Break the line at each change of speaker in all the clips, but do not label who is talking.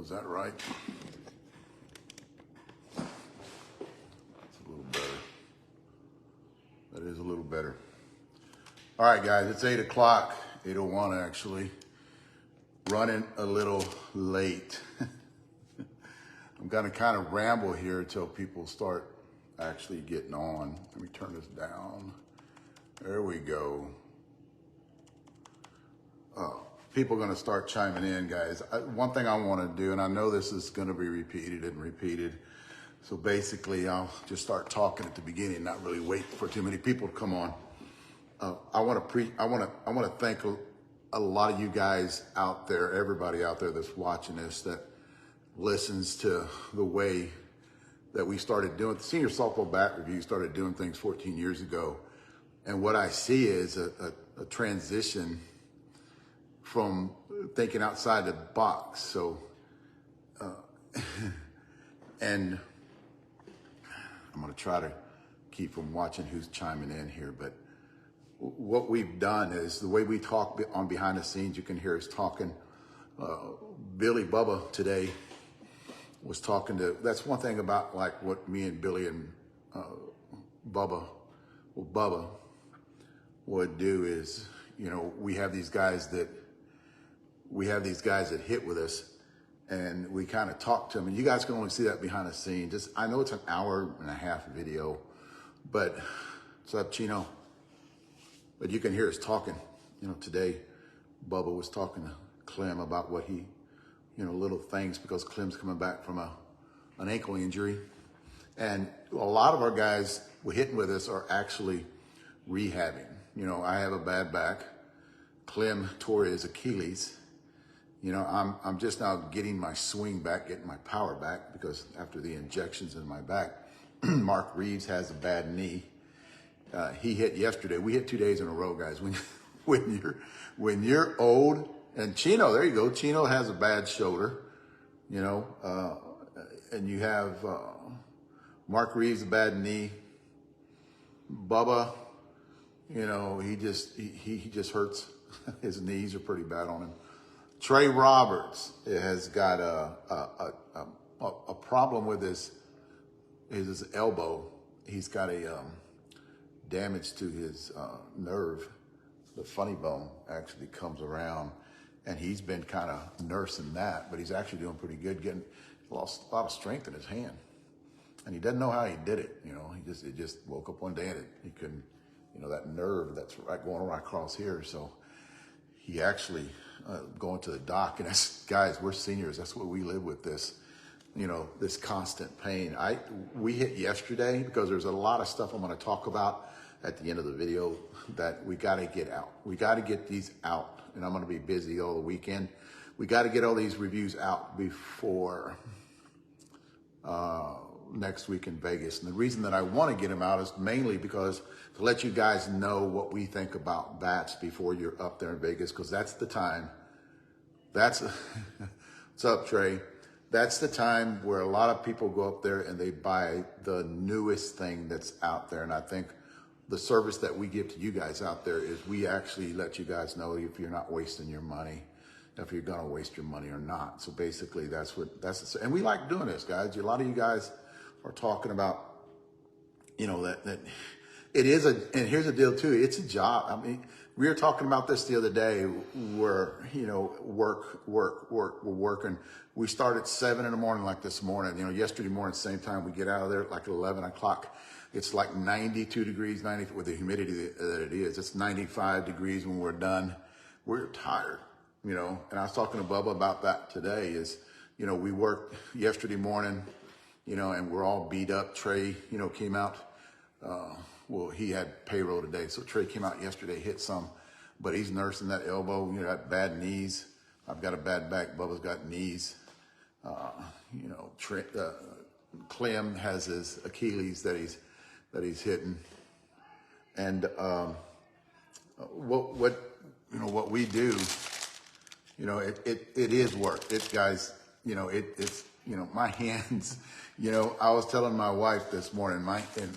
Was that right? It's a little better. That is a little better. All right, guys, it's 8 o'clock, 8:01 actually. Running a little late. I'm gonna kind of ramble here until people start actually getting on. Let me turn this down. There we go. People are gonna start chiming in, guys. One thing I wanna do, and I know this is gonna be repeated and repeated, so basically I'll just start talking at the beginning, not really wait for too many people to come on. I wanna thank a lot of you guys out there, everybody out there that's watching this, that listens to the way that we started doing, the Senior Softball Bat Review started doing things 14 years ago. And what I see is a transition from thinking outside the box. So, and I'm gonna try to keep from watching who's chiming in here, but what we've done is the way we talk on behind the scenes, you can hear us talking. Billy Bubba today was talking to, that's one thing about like what me and Billy and Bubba would do is, you know, we have these guys that hit with us, and we kind of talk to them, and you guys can only see that behind the scenes. Just, I know it's an hour and a half video, but what's up, Chino? But you can hear us talking. You know, today, Bubba was talking to Clem about what he, you know, little things, because Clem's coming back from an ankle injury. And a lot of our guys who hitting with us are actually rehabbing. You know, I have a bad back. Clem tore his Achilles. You know, I'm just now getting my swing back, getting my power back, because after the injections in my back. Mark Reeves has a bad knee. He hit yesterday. We hit 2 days in a row, guys. When you're old, and Chino, there you go. Chino has a bad shoulder, you know, and you have Mark Reeves, a bad knee. Bubba, you know, he just hurts. His knees are pretty bad on him. Trey Roberts has got a problem with his elbow. He's got a damage to his nerve. The funny bone actually comes around, and he's been kind of nursing that, but he's actually doing pretty good. Lost a lot of strength in his hand, and he doesn't know how he did it. You know, he just woke up one day and he couldn't, you know, that nerve that's right going right across here. So he actually going to the doc, and that's, guys, we're seniors. That's what we live with, this, you know, this constant pain. We hit yesterday because there's a lot of stuff I'm going to talk about at the end of the video that we got to get out. We got to get these out, and I'm going to be busy all the weekend. We got to get all these reviews out before next week in Vegas. And the reason that I want to get them out is mainly because to let you guys know what we think about bats before you're up there in Vegas, because that's the time. What's up, Trey? That's the time where a lot of people go up there and they buy the newest thing that's out there. And I think the service that we give to you guys out there is we actually let you guys know if you're not wasting your money, if you're gonna waste your money or not. So basically and we like doing this, guys. A lot of you guys are talking about, you know, that it is and here's the deal too, it's a job. I mean, we were talking about this the other day where, you know, we're working. We start at 7 in the morning like this morning. You know, yesterday morning, same time, we get out of there at like 11 o'clock. It's like 92 degrees, 90 with the humidity that it is. It's 95 degrees when we're done. We're tired, you know. And I was talking to Bubba about that today is, you know, we worked yesterday morning, you know, and we're all beat up. Trey, you know, came out. Well, he had payroll today. So Trey came out yesterday, hit some, but he's nursing that elbow, you know, got bad knees. I've got a bad back. Bubba's got knees. You know, Clem has his Achilles that he's hitting. And what we do, you know, it is work. Guys, you know, it's you know, my hands, you know, I was telling my wife this morning,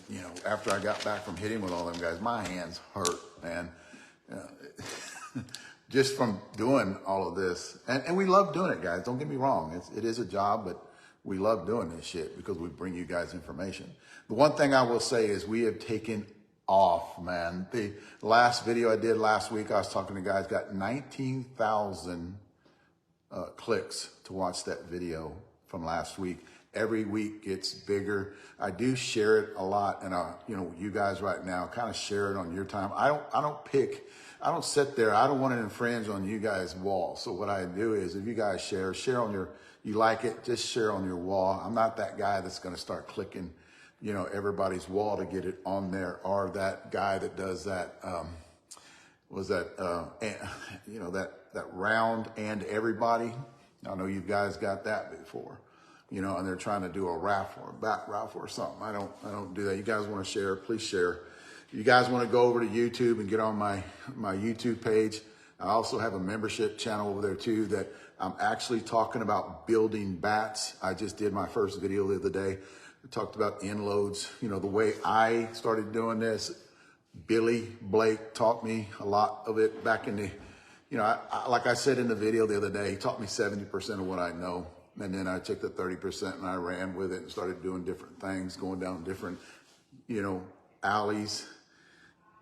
you know, after I got back from hitting with all them guys, my hands hurt, man. just from doing all of this. And we love doing it, guys. Don't get me wrong. It is a job, but we love doing this shit because we bring you guys information. The one thing I will say is we have taken off, man. The last video I did last week, I was talking to guys, got 19,000 clicks to watch that video from last week. Every week gets bigger. I do share it a lot, and you know, you guys right now kind of share it on your time. I don't sit there. I don't want to infringe on you guys' wall. So what I do is, if you guys share on your, you like it, just share on your wall. I'm not that guy that's going to start clicking, you know, everybody's wall to get it on there, or that guy that does that, you know, that round and everybody. I know you guys got that before, you know, and they're trying to do a raffle or a back raffle or something. I don't do that. You guys want to share, please share. If you guys want to go over to YouTube and get on my YouTube page, I also have a membership channel over there too that I'm actually talking about building bats. I just did my first video the other day. I talked about end loads. You know, the way I started doing this, Billy Blake taught me a lot of it back in the, you know, like I said in the video the other day, he taught me 70% of what I know. And then I took the 30% and I ran with it and started doing different things, going down different, you know, alleys,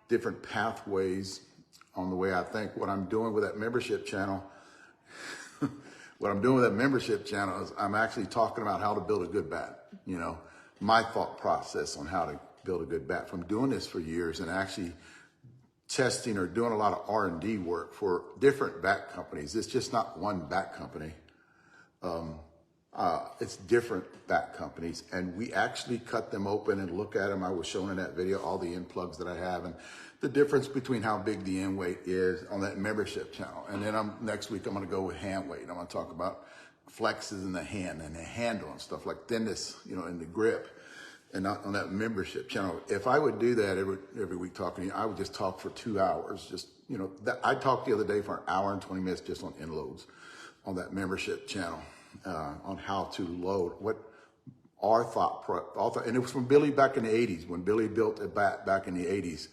different pathways on the way I think. What I'm doing with that membership channel, is I'm actually talking about how to build a good bat, you know, my thought process on how to build a good bat from doing this for years and actually testing or doing a lot of R&D work for different bat companies. It's just not one bat company. It's different bat companies, and we actually cut them open and look at them. I was showing in that video all the end plugs that I have and the difference between how big the end weight is on that membership channel. And then next week I'm going to go with hand weight. I'm going to talk about flexes in the hand and the handle and stuff like thinness, you know, in the grip, and not on that membership channel. If I would do that every week talking to you, I would just talk for 2 hours. Just, you know, I talked the other day for an hour and 20 minutes just on end loads on that membership channel. On how to load, what our thought, and it was from Billy back in the 80s. When Billy built a bat back in the 80s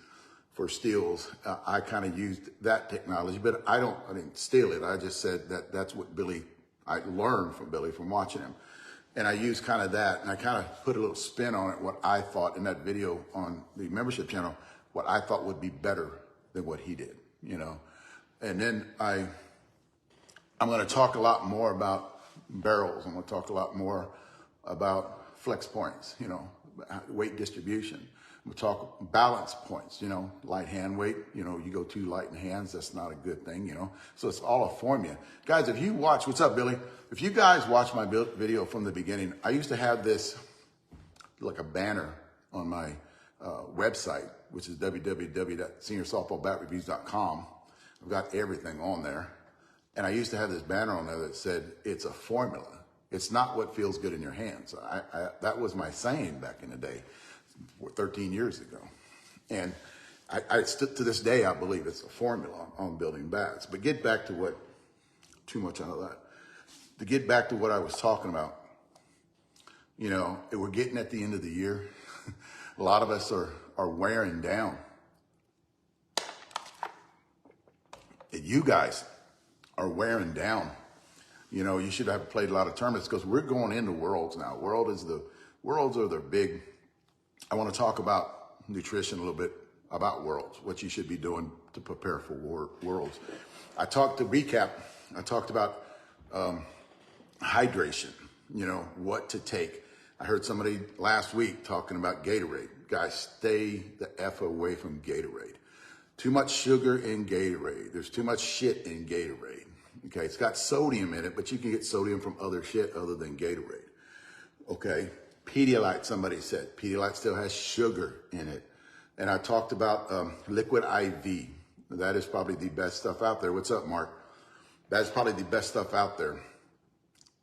for steels, I kind of used that technology, but I didn't steal it. I just said that's what I learned from Billy from watching him. And I used kind of that, and I kind of put a little spin on it, what I thought in that video on the membership channel, what I thought would be better than what he did, you know. And then I'm going to talk a lot more about barrels. I'm going to talk a lot more about flex points, you know, weight distribution. We'll talk balance points, you know, light hand weight. You know, you go too light in hands, that's not a good thing, you know. So it's all a formula. Guys, if you watch, what's up, Billy? If you guys watch my video from the beginning, I used to have this, like a banner on my website, which is www.seniorsoftballbatreviews.com. I've got everything on there. And I used to have this banner on there that said, it's a formula. It's not what feels good in your hands. That was my saying back in the day, 13 years ago. And to this day, I believe it's a formula on building bats. But get back to too much out of that. To get back to what I was talking about, you know, we're getting at the end of the year. A lot of us are wearing down. And you guys are wearing down. You know, you should have played a lot of tournaments because we're going into worlds now. Worlds are the big. I want to talk about nutrition a little bit, about worlds, what you should be doing to prepare for worlds. I talked about hydration, you know, what to take. I heard somebody last week talking about Gatorade. Guys, stay the F away from Gatorade. Too much sugar in Gatorade. There's too much shit in Gatorade. Okay, it's got sodium in it, but you can get sodium from other shit other than Gatorade. Okay, Pedialyte, somebody said. Pedialyte still has sugar in it. And I talked about liquid IV. That is probably the best stuff out there. What's up, Mark? That's probably the best stuff out there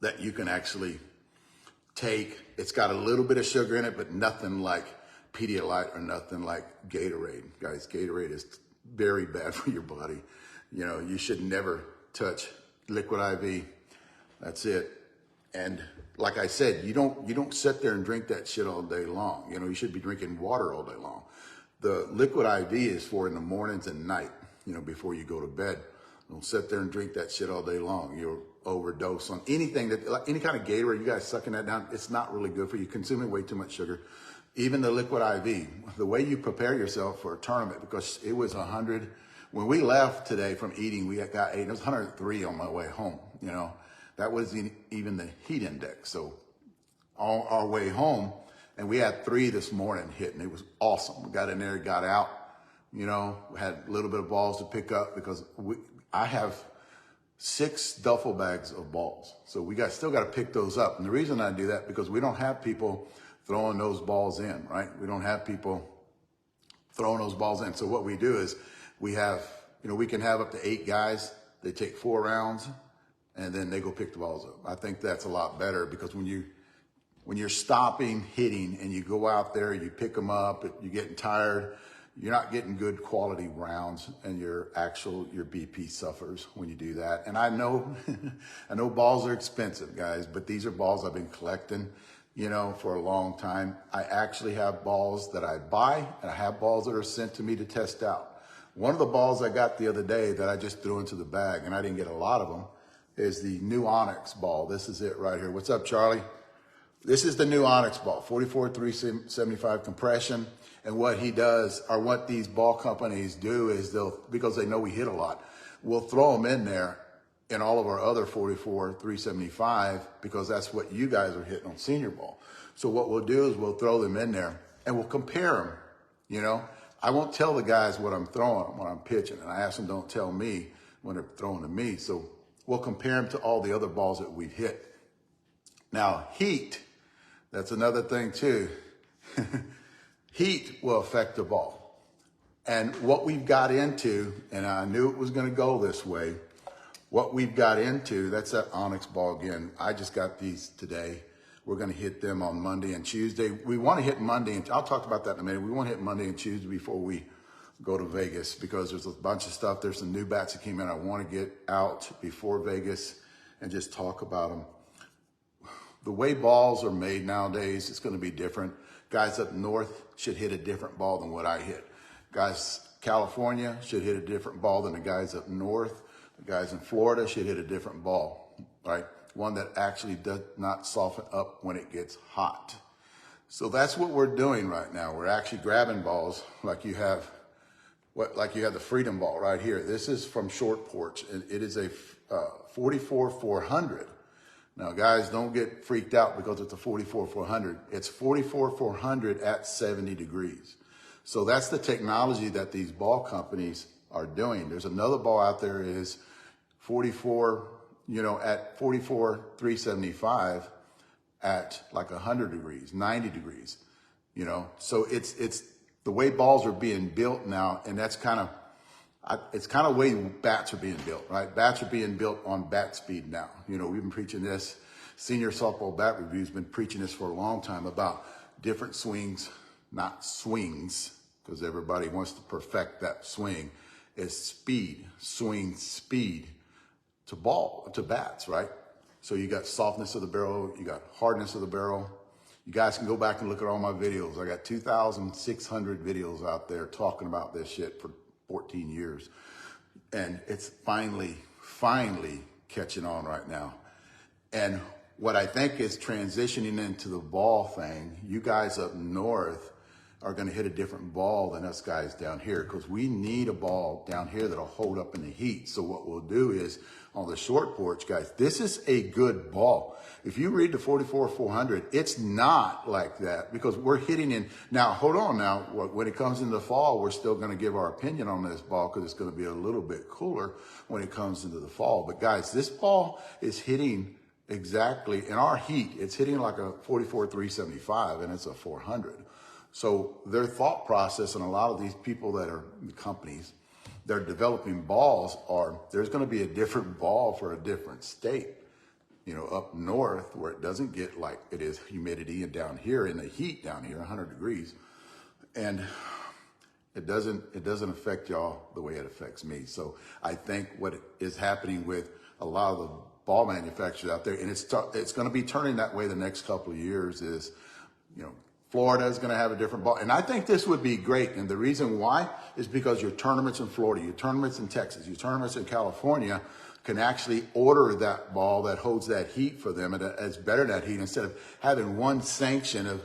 that you can actually take. It's got a little bit of sugar in it, but nothing like Pedialyte or nothing like Gatorade. Guys, Gatorade is very bad for your body. You know, you should never touch liquid IV. That's it. And like I said, you don't sit there and drink that shit all day long. You know, you should be drinking water all day long. The liquid IV is for in the mornings and night, you know, before you go to bed. Don't sit there and drink that shit all day long. You'll overdose on anything that, like any kind of Gatorade, you guys sucking that down, it's not really good for you. Consuming way too much sugar. Even the liquid IV, the way you prepare yourself for a tournament, because it was 100. When we left today from eating, we got 8. It was 103 on my way home. You know, that wasn't even the heat index. So on our way home, and we had 3 this morning hitting. It was awesome. We got in there, got out. You know, we had a little bit of balls to pick up because I have 6 duffel bags of balls. So we still got to pick those up. And the reason I do that, because we don't have people throwing those balls in, right? We don't have people throwing those balls in. So what we do is we have, you know, we can have up to 8 guys. They take 4 rounds and then they go pick the balls up. I think that's a lot better, because when you're stopping hitting and you go out there, you pick them up, you're getting tired, you're not getting good quality rounds, and your BP suffers when you do that. And I know, I know balls are expensive, guys, but these are balls I've been collecting, you know, for a long time. I actually have balls that I buy, and I have balls that are sent to me to test out. One of the balls I got the other day that I just threw into the bag, and I didn't get a lot of them, is the new Onyx ball. This is it right here. What's up, Charlie? This is the new Onyx ball, 44 375 compression. And what he does, or what these ball companies do, is because they know we hit a lot, we'll throw them in there in all of our other 44 375, because that's what you guys are hitting on senior ball. So what we'll do is we'll throw them in there and we'll compare them. You know, I won't tell the guys what I'm throwing when I'm pitching, and I ask them don't tell me when they're throwing to me. So we'll compare them to all the other balls that we've hit. Now, heat, that's another thing too. Heat will affect the ball. And what we've got into, and I knew it was going to go this way, what we've got into, that's that Onyx ball again. I just got these today. We're going to hit them on Monday and Tuesday. We want to hit Monday, and I'll talk about that in a minute. We want to hit Monday and Tuesday before we go to Vegas, because there's a bunch of stuff. There's some new bats that came in. I want to get out before Vegas and just talk about them. The way balls are made nowadays, it's going to be different. Guys up north should hit a different ball than what I hit. Guys, California should hit a different ball than the guys up north. The guys in Florida should hit a different ball, right? One that actually does not soften up when it gets hot. So that's what we're doing right now. We're actually grabbing balls like you have, like you have the Freedom ball right here. This is from Short Porch, and it is a 44-400. Now, guys, don't get freaked out because it's a 44-400. It's 44-400 at 70 degrees. So that's the technology that these ball companies are doing. There's another ball out there is 44, you know, at 44-375 at like 100 degrees, 90 degrees, you know. So it's the way balls are being built now, and that's kind of, it's kind of the way bats are being built, right? Bats are being built on bat speed now. You know, we've been preaching this. Senior Softball Bat Review's been preaching this for a long time about different swings, not swings, because everybody wants to perfect that swing. It's speed, swing speed to bats, right? So you got softness of the barrel, you got hardness of the barrel. You guys can go back and look at all my videos. I got 2,600 videos out there talking about this shit for 14 years. And it's finally catching on right now. And what I think is transitioning into the ball thing, you guys up north are going to hit a different ball than us guys down here, because we need a ball down here that'll hold up in the heat. So what we'll do is, on the Short Porch, guys, this is a good ball. If you read the 44-400, it's not like that, because we're hitting in. Now, hold on now. When it comes into the fall, we're still going to give our opinion on this ball, because it's going to be a little bit cooler when it comes into the fall. But guys, this ball is hitting exactly, in our heat, it's hitting like a 44-375, and it's a 400. So their thought process, and a lot of these people that are the companies, they're developing balls, are there's going to be a different ball for a different state. You know, up north where it doesn't get like it is humidity, and down here in the heat down here, 100 degrees, and it doesn't affect y'all the way it affects me. So I think what is happening with a lot of the ball manufacturers out there, and it's going to be turning that way the next couple of years, is, you know, Florida is going to have a different ball. And I think this would be great. And the reason why is because your tournaments in Florida, your tournaments in Texas, your tournaments in California can actually order that ball that holds that heat for them and it's better that heat instead of having one sanction of,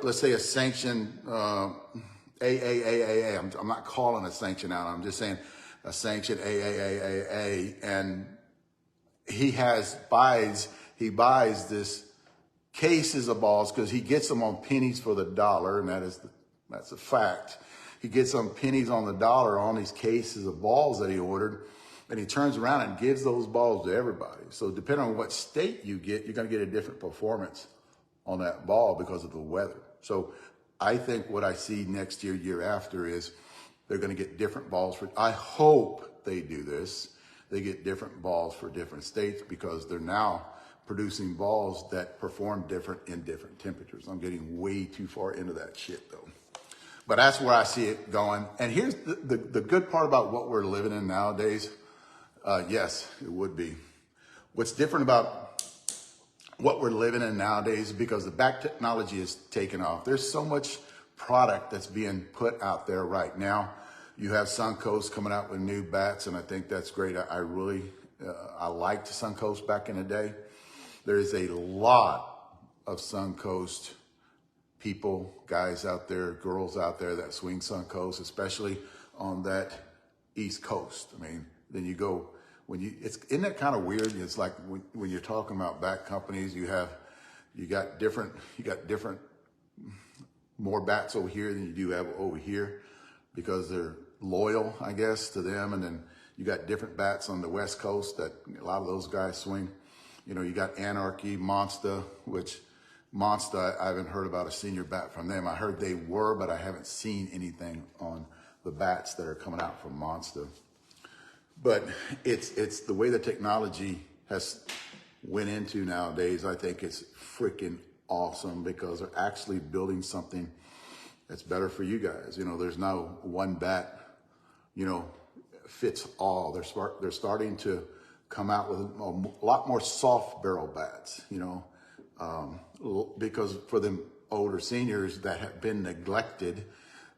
let's say a sanction, AAAA. I'm not calling a sanction out. I'm just saying a sanction AAAA. And he buys this cases of balls because he gets them on pennies for the dollar, and that's a fact. He gets some pennies on the dollar on these cases of balls that he ordered, and he turns around and gives those balls to everybody. So depending on what state you get, you're going to get a different performance on that ball because of the weather. So I think what I see next year, year after, is they're going to get different balls for, I hope they do this. They get different balls for different states because they're now producing balls that perform different in different temperatures. I'm getting way too far into that shit though. But that's where I see it going. And here's the good part about what we're living in nowadays. Yes, it would be. What's different about what we're living in nowadays is because the back technology is taking off. There's so much product that's being put out there right now. You have Suncoast coming out with new bats, and I think that's great. I liked Suncoast back in the day. There's a lot of Suncoast people, guys out there, girls out there that swing Suncoast, especially on that East Coast. I mean, then you go, isn't that kind of weird? It's like when you're talking about bat companies, you got different more bats over here than you do have over here because they're loyal, I guess, to them. And then you got different bats on the West Coast that a lot of those guys swing. You know, you got Anarchy, Monster, which Monster, I haven't heard about a senior bat from them. I heard they were, but I haven't seen anything on the bats that are coming out from Monster. But it's the way the technology has went into nowadays. I think it's freaking awesome because they're actually building something that's better for you guys. You know, there's no one bat, you know, fits all. They're starting to come out with a lot more soft barrel bats, you know, because for them older seniors that have been neglected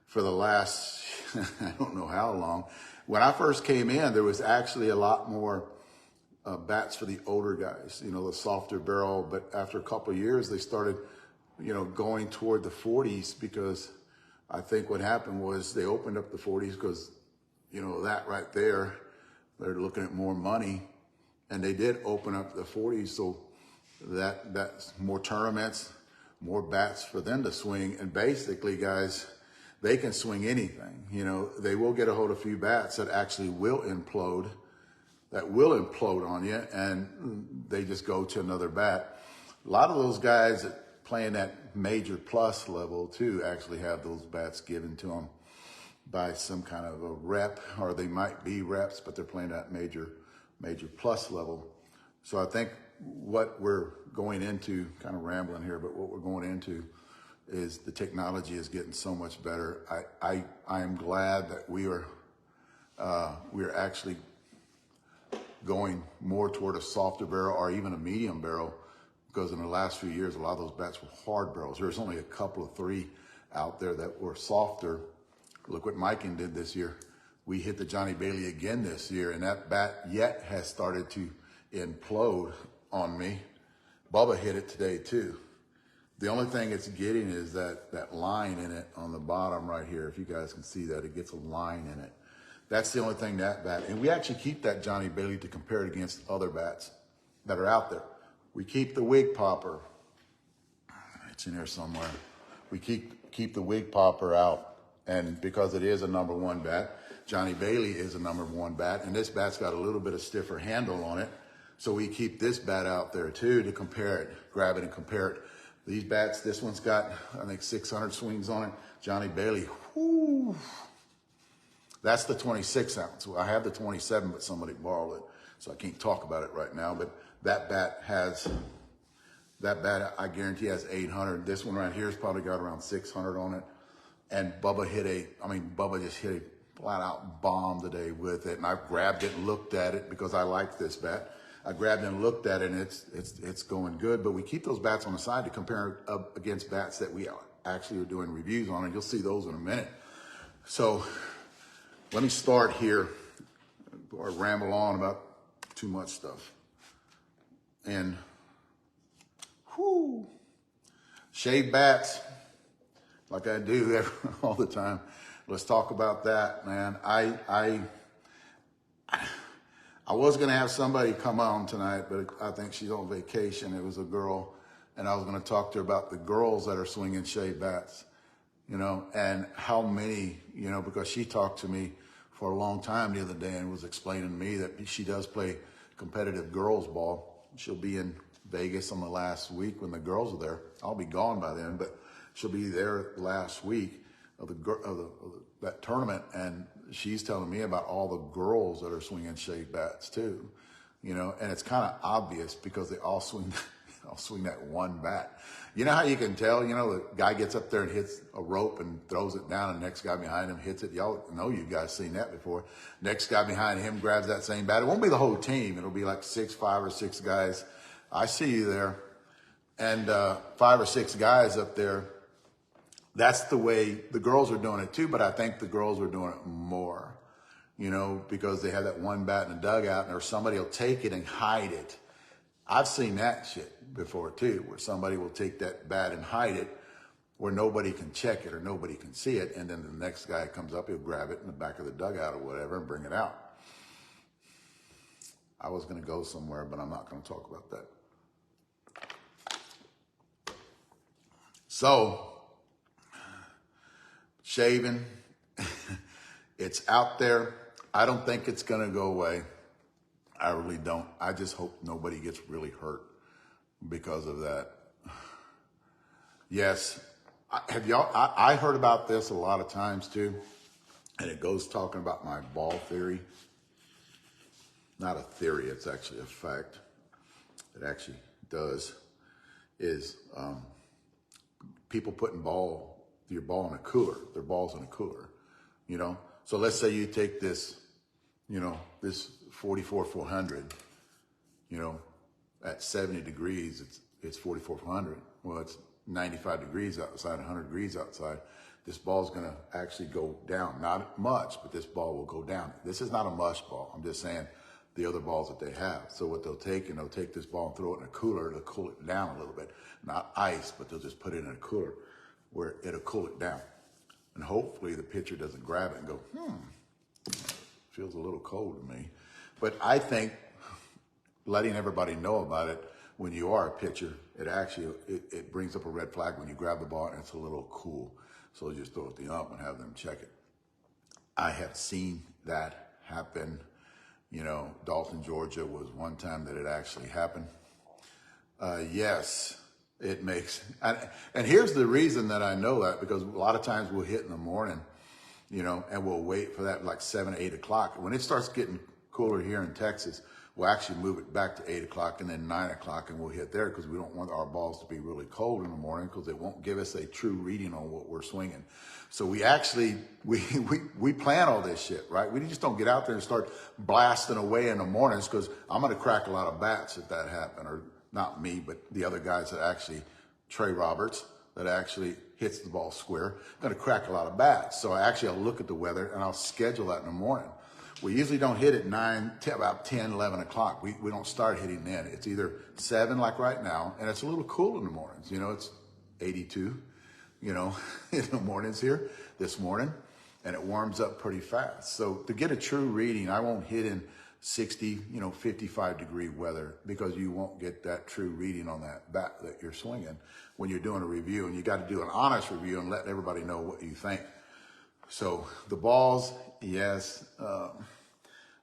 for the last, I don't know how long. When I first came in, there was actually a lot more bats for the older guys, you know, the softer barrel. But after a couple of years, they started, you know, going toward the 40s because I think what happened was they opened up the 40s because, you know, that right there, they're looking at more money. And they did open up the 40s, so that's more tournaments, more bats for them to swing. And basically, guys, they can swing anything. You know, they will get a hold of a few bats that actually will implode on you, and they just go to another bat. A lot of those guys that play in that major plus level, too, actually have those bats given to them by some kind of a rep, or they might be reps, but they're playing that major plus level. So I think what we're going into, kind of rambling here, but what we're going into is the technology is getting so much better. I am glad that we are actually going more toward a softer barrel or even a medium barrel, because in the last few years, a lot of those bats were hard barrels. There's only a couple of three out there that were softer. Look what Mikan did this year. We hit the Johnny Bailey again this year, and that bat yet has started to implode on me. Bubba hit it today too. The only thing it's getting is that line in it on the bottom right here. If you guys can see that, it gets a line in it. That's the only thing that bat, and we actually keep that Johnny Bailey to compare it against other bats that are out there. We keep the Wig Popper. It's in there somewhere. We keep the Wig Popper out, and because it is a number one bat, Johnny Bailey is a number one bat, and this bat's got a little bit of stiffer handle on it. So we keep this bat out there too to compare it, grab it and compare it. These bats, this one's got, I think, 600 swings on it. Johnny Bailey, whoo. That's the 26 ounce. I have the 27, but somebody borrowed it, so I can't talk about it right now. But that bat, I guarantee, has 800. This one right here has probably got around 600 on it. And Bubba just hit a flat out bomb today with it. And I grabbed it and looked at it because I like this bat. I grabbed it and looked at it, and it's going good. But we keep those bats on the side to compare up against bats that we actually are doing reviews on it. You'll see those in a minute. So let me start here before I ramble on about too much stuff. And shave bats, like I do all the time. Let's talk about that, man. I was gonna have somebody come on tonight, but I think she's on vacation. It was a girl, and I was gonna talk to her about the girls that are swinging shave bats, you know, and how many, you know, because she talked to me for a long time the other day and was explaining to me that she does play competitive girls ball. She'll be in Vegas on the last week when the girls are there. I'll be gone by then, but she'll be there last week of that tournament, and she's telling me about all the girls that are swinging shave bats too, you know, and it's kind of obvious because they all swing that one bat. You know how you can tell, you know, the guy gets up there and hits a rope and throws it down, and the next guy behind him hits it. Y'all know, you guys seen that before. Next guy behind him grabs that same bat. It won't be the whole team. It'll be like 5 or 6 guys. I see you there. And 5 or 6 guys up there. That's the way the girls are doing it too, but I think the girls are doing it more, you know, because they have that one bat in the dugout, or somebody will take it and hide it. I've seen that shit before too, where somebody will take that bat and hide it where nobody can check it or nobody can see it, and then the next guy comes up, he'll grab it in the back of the dugout or whatever and bring it out. I was going to go somewhere, but I'm not going to talk about that. So, shaving, it's out there. I don't think it's going to go away. I really don't. I just hope nobody gets really hurt because of that. Yes. I heard about this a lot of times too, and it goes talking about my ball theory. Not a theory, it's actually a fact. It actually does. Is people putting your ball in a cooler, their ball's in a cooler, you know? So let's say you take this, you know, this 44-400, you know, at 70 degrees, it's 44-400. Well, it's 95 degrees outside, 100 degrees outside. This ball's going to actually go down. Not much, but this ball will go down. This is not a mush ball. I'm just saying the other balls that they have. So what they'll take this ball and throw it in a cooler to cool it down a little bit. Not ice, but they'll just put it in a cooler where it'll cool it down. And hopefully the pitcher doesn't grab it and go, feels a little cold to me. But I think letting everybody know about it when you are a pitcher, it brings up a red flag when you grab the ball and it's a little cool. So you just throw it to the ump and have them check it. I have seen that happen. You know, Dalton, Georgia was one time that it actually happened. Yes, it makes, and here's the reason that I know that, because a lot of times we'll hit in the morning, you know, and we'll wait for that like 7, 8 o'clock. When it starts getting cooler here in Texas, we'll actually move it back to 8 o'clock and then 9 o'clock, and we'll hit there because we don't want our balls to be really cold in the morning because it won't give us a true reading on what we're swinging. So we actually, we plan all this shit, right? We just don't get out there and start blasting away in the mornings, because I'm going to crack a lot of bats if that happened, or not me, but the other guys that actually, Trey Roberts, that actually hits the ball square, going to crack a lot of bats. So I'll look at the weather and I'll schedule that in the morning. We usually don't hit at about 10, 11 o'clock. We don't start hitting then. It's either 7 like right now, and it's a little cool in the mornings. You know, it's 82, you know, in the mornings here this morning, and it warms up pretty fast. So to get a true reading, I won't hit in 60, 55 degree weather, because you won't get that true reading on that bat that you're swinging when you're doing a review. And you got to do an honest review and let everybody know what you think. So the balls, yes,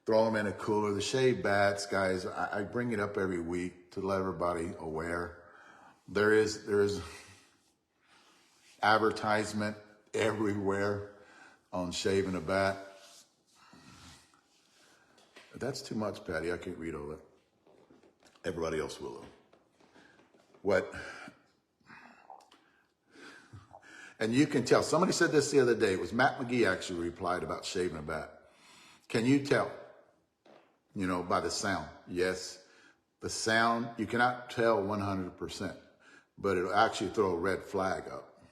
throw them in a cooler. The shave bats, guys, I bring it up every week to let everybody aware. There is advertisement everywhere on shaving a bat. That's too much, Patty. I can't read all that. Everybody else will, though. What? And you can tell. Somebody said this the other day. It was Matt McGee actually replied about shaving a bat. Can you tell, by the sound? Yes. The sound, you cannot tell 100%, but it'll actually throw a red flag up.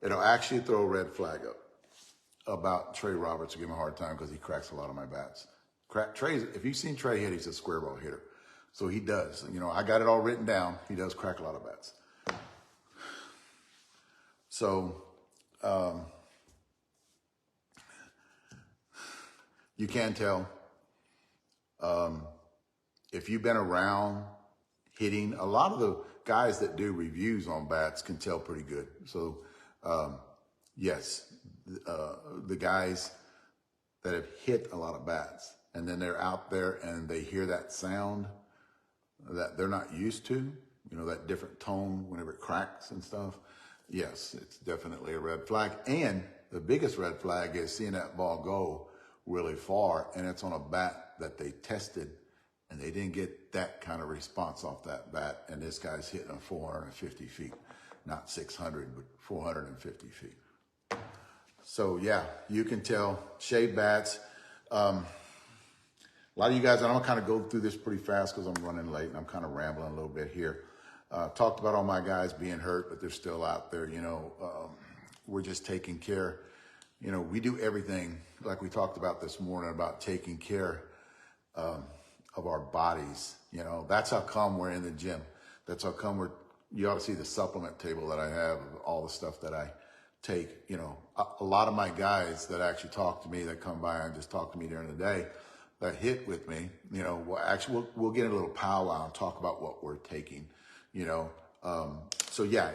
It'll actually throw a red flag up about Trey Roberts to give him a hard time because he cracks a lot of my bats. Trey's, if you've seen Trey hit, he's a square ball hitter. So he does. You know, I got it all written down. He does crack a lot of bats. So you can tell if you've been around hitting. A lot of the guys that do reviews on bats can tell pretty good. So yes, the guys that have hit a lot of bats and then they're out there and they hear that sound that they're not used to, you know, that different tone whenever it cracks and stuff. Yes, it's definitely a red flag. And the biggest red flag is seeing that ball go really far and it's on a bat that they tested and they didn't get that kind of response off that bat. And this guy's hitting 450 feet, not 600, but 450 feet. So yeah, you can tell shade bats. A lot of you guys, and I'm gonna kind of go through this pretty fast because I'm running late and I'm kind of rambling a little bit here. Talked about all my guys being hurt, but they're still out there. You know, we're just taking care. You know, we do everything like we talked about this morning about taking care of our bodies. You know, that's how come we're in the gym. That's how come you ought to see the supplement table that I have of all the stuff that I take. You know, a lot of my guys that actually talk to me, that come by and just talk to me during the day, that hit with me, you know, we'll get in a little powwow and talk about what we're taking, you know. So yeah,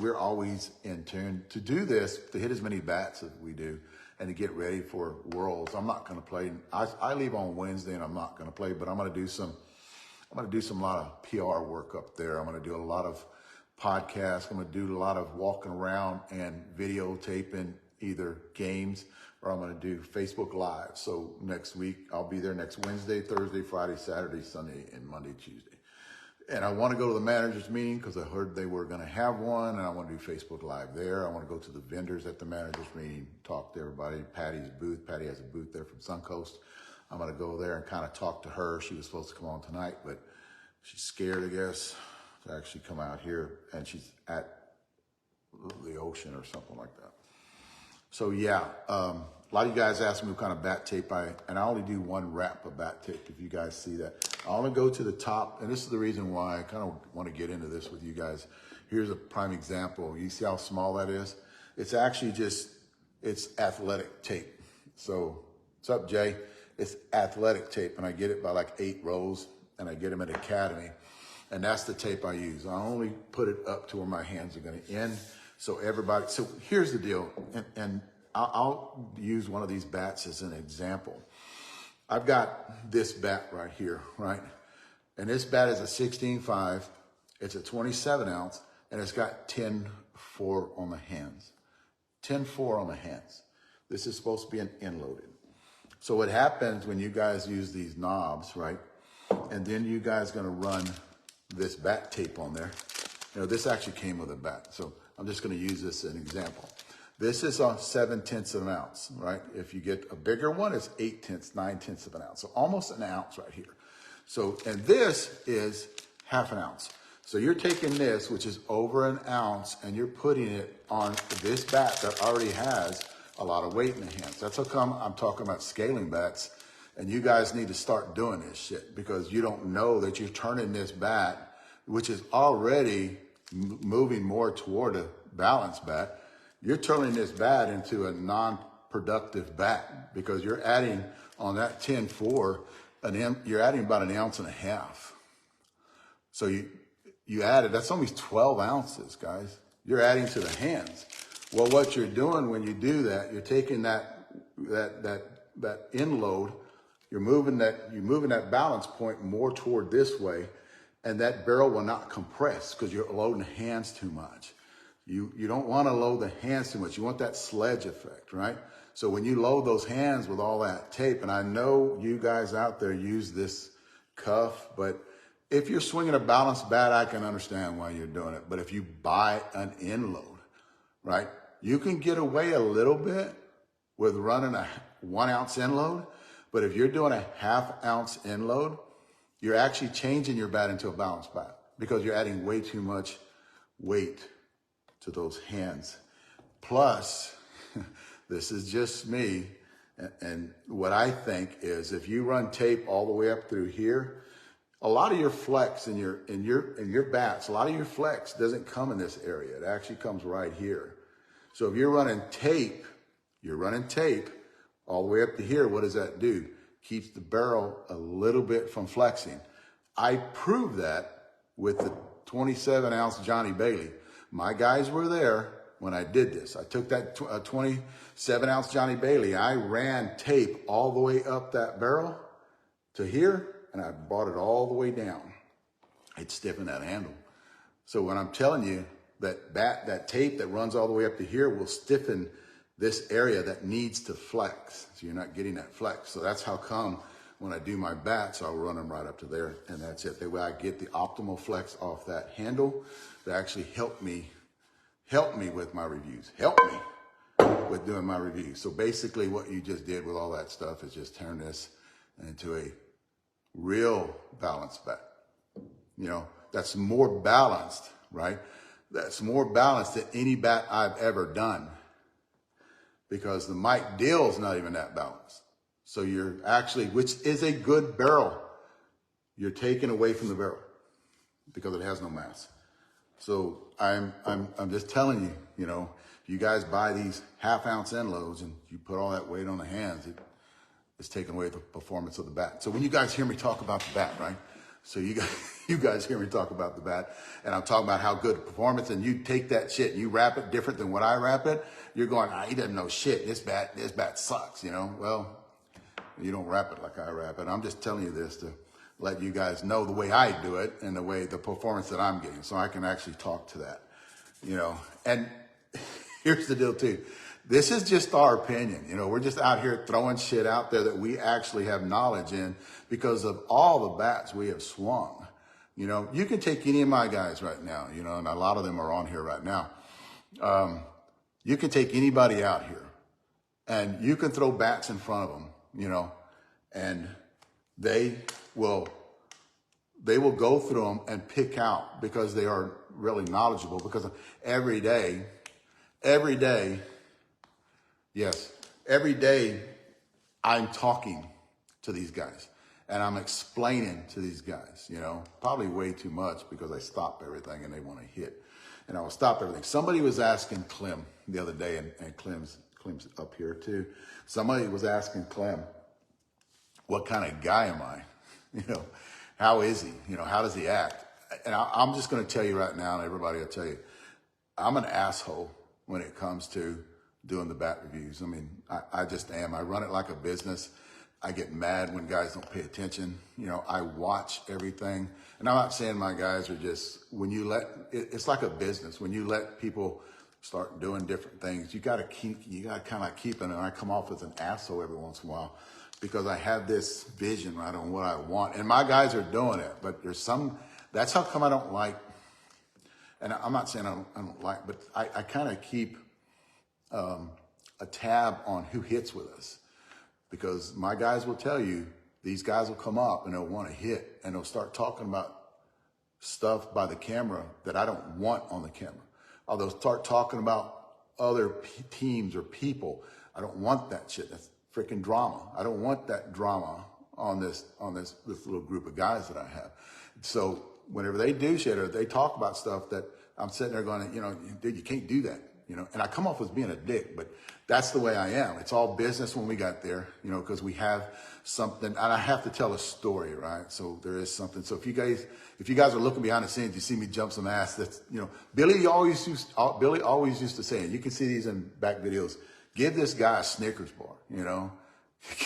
we're always in tune to do this, to hit as many bats as we do and to get ready for Worlds. I'm not going to play. I leave on Wednesday and I'm not going to play, but I'm going to do some lot of PR work up there. I'm going to do a lot of podcasts. I'm going to do a lot of walking around and videotaping either games, or I'm going to do Facebook Live. So next week, I'll be there next Wednesday, Thursday, Friday, Saturday, Sunday, and Monday, Tuesday. And I want to go to the managers meeting because I heard they were going to have one, and I want to do Facebook Live there. I want to go to the vendors at the managers meeting, talk to everybody. Patty's booth. Patty has a booth there from Suncoast. I'm going to go there and kind of talk to her. She was supposed to come on tonight, but she's scared, I guess, to actually come out here, and she's at the ocean or something like that. So yeah, a lot of you guys ask me what kind of bat tape and I only do one wrap of bat tape, if you guys see that. I only go to the top, and this is the reason why I kind of want to get into this with you guys. Here's a prime example. You see how small that is? It's actually it's athletic tape. So, what's up, Jay? It's athletic tape, and I get it by like 8 rows, and I get them at Academy, and that's the tape I use. I only put it up to where my hands are going to end. So here's the deal, and I'll use one of these bats as an example. I've got this bat right here, right? And this bat is a 16.5. It's a 27 ounce, and it's got 10.4 on the hands. 10.4 on the hands. This is supposed to be an end-loaded. So what happens when you guys use these knobs, right? And then you guys gonna run this bat tape on there. You know, this actually came with a bat, so I'm just going to use this as an example. This is a 7/10 of an ounce, right? If you get a bigger one, it's 8/10, 9/10 of an ounce. So almost an ounce right here. So, and this is half an ounce. So you're taking this, which is over an ounce, and you're putting it on this bat that already has a lot of weight in the hands. That's how come I'm talking about scaling bats. And you guys need to start doing this shit, because you don't know that you're turning this bat, which is already moving more toward a balanced bat. You're turning this bat into a non-productive bat, because you're adding on that 10.4, you're adding about 1.5 ounces. So you added, that's almost 12 ounces, guys. You're adding to the hands. Well, what you're doing when you do that, you're taking that end load, you're moving that balance point more toward this way, and that barrel will not compress because you're loading the hands too much. You don't want to load the hands too much. You want that sledge effect, right? So when you load those hands with all that tape, and I know you guys out there use this cuff, but if you're swinging a balanced bat, I can understand why you're doing it. But if you buy an end load, right, you can get away a little bit with running a 1 ounce end load. But if you're doing a 1/2 ounce end load, you're actually changing your bat into a balanced bat, because you're adding way too much weight to those hands. plus, this is just me, and what I think is if you run tape all the way up through here, a lot of your flex in your bats, a lot of your flex doesn't come in this area. It actually comes right here. So if you're running tape all the way up to here, what does that do? Keeps the barrel a little bit from flexing. I proved that with the 27-ounce Johnny Bailey. My guys were there when I did this. I took that 27-ounce Johnny Bailey. I ran tape all the way up that barrel to here, and I brought it all the way down. It stiffened that handle. So when I'm telling you that tape that runs all the way up to here will stiffen this area that needs to flex. So you're not getting that flex. So that's how come when I do my bats, I'll run them right up to there, and that's it. That way I get the optimal flex off that handle to actually help me with my reviews. Help me with doing my reviews. So basically what you just did with all that stuff is just turn this into a real balanced bat. You know, that's more balanced, right? That's more balanced than any bat I've ever done, because the Mike Dill's not even that balanced. So you're actually, which is a good barrel, you're taking away from the barrel because it has no mass. So I'm just telling you, you know, if you guys buy these half-ounce end loads and you put all that weight on the hands, it's taking away the performance of the bat. So when you guys hear me talk about the bat, right? So you guys hear me talk about the bat, and I'm talking about how good performance, and you take that shit and you wrap it different than what I wrap it, you're going, he doesn't know shit. This bat sucks, you know? Well, you don't wrap it like I wrap it. I'm just telling you this to let you guys know the way I do it and the performance that I'm getting, so I can actually talk to that, you know? And here's the deal too. This is just our opinion. You know, we're just out here throwing shit out there that we actually have knowledge in because of all the bats we have swung. You know, you can take any of my guys right now, you know, and a lot of them are on here right now. You can take anybody out here and you can throw bats in front of them, you know, and they will go through them and pick out, because they are really knowledgeable, because every day, yes, every day I'm talking to these guys and I'm explaining to these guys, you know, probably way too much because I stop everything and they want to hit. And I will stop everything. Somebody was asking Clem the other day, and Clem's up here too. Somebody was asking Clem, what kind of guy am I? You know, how is he? You know, how does he act? And I'm just going to tell you right now, and everybody will tell you, I'm an asshole when it comes to doing the bat reviews. I mean, I just am. I run it like a business. I get mad when guys don't pay attention. You know, I watch everything. And I'm not saying my guys are just, it's like a business. When you let people start doing different things, you got to kind of keep it. And I come off as an asshole every once in a while because I have this vision right on what I want. And my guys are doing it, but that's how come I don't like, and I'm not saying I don't like, but I kind of keep a tab on who hits with us, because my guys will tell you, these guys will come up and they'll want to hit and they'll start talking about stuff by the camera that I don't want on the camera. Or they'll start talking about other teams or people. I don't want that shit. That's freaking drama. I don't want that drama on this little group of guys that I have. So whenever they do shit or they talk about stuff that I'm sitting there going, you know, dude, you can't do that. You know, and I come off as being a dick, but that's the way I am. It's all business when we got there, you know, because we have something, and I have to tell a story, right? So there is something. So if you guys are looking behind the scenes, you see me jump some ass. That's, you know, Billy always used to say, and you can see these in back videos, give this guy a Snickers bar, you know.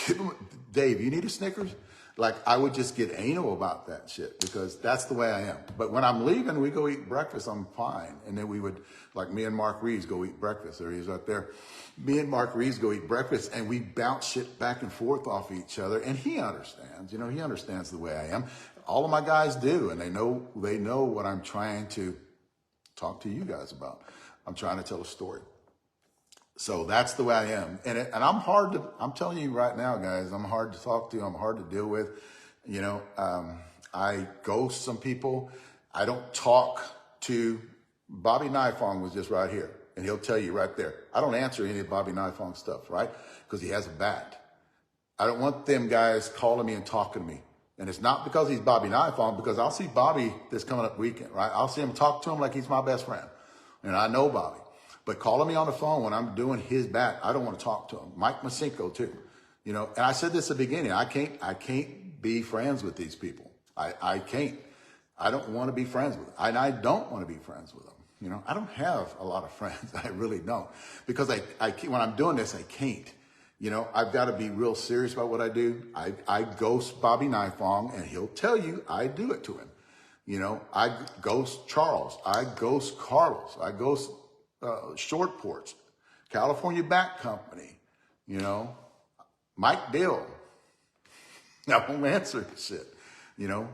Give him, Dave, you need a Snickers? Like, I would just get anal about that shit because that's the way I am. But when I'm leaving, we go eat breakfast, I'm fine. And then we would, like me and Mark Reeves go eat breakfast. There he is right there. Me and Mark Reeves go eat breakfast and we bounce shit back and forth off each other. And he understands, you know, he understands the way I am. All of my guys do. And they know what I'm trying to talk to you guys about. I'm trying to tell a story. So that's the way I am. And I'm telling you right now, guys, I'm hard to talk to. I'm hard to deal with. You know, I ghost some people. I don't talk to, Bobby Nifong was just right here. And he'll tell you right there. I don't answer any of Bobby Nifong stuff, right? Because he has a bat. I don't want them guys calling me and talking to me. And it's not because he's Bobby Nifong, because I'll see Bobby this coming up weekend, right? I'll see him, talk to him like he's my best friend. And I know Bobby. But calling me on the phone when I'm doing his bat, I don't want to talk to him. Mike Masinko too. You know, and I said this at the beginning, I can't be friends with these people. I can't. I don't want to be friends with them. And I don't want to be friends with them. You know, I don't have a lot of friends. I really don't. Because when I'm doing this, I can't. You know, I've got to be real serious about what I do. I ghost Bobby Nifong, and he'll tell you I do it to him. You know, I ghost Charles. I ghost Carlos. I ghost Short Porch, California Bat Company, you know, Mike Dill. I won't answer shit. You know,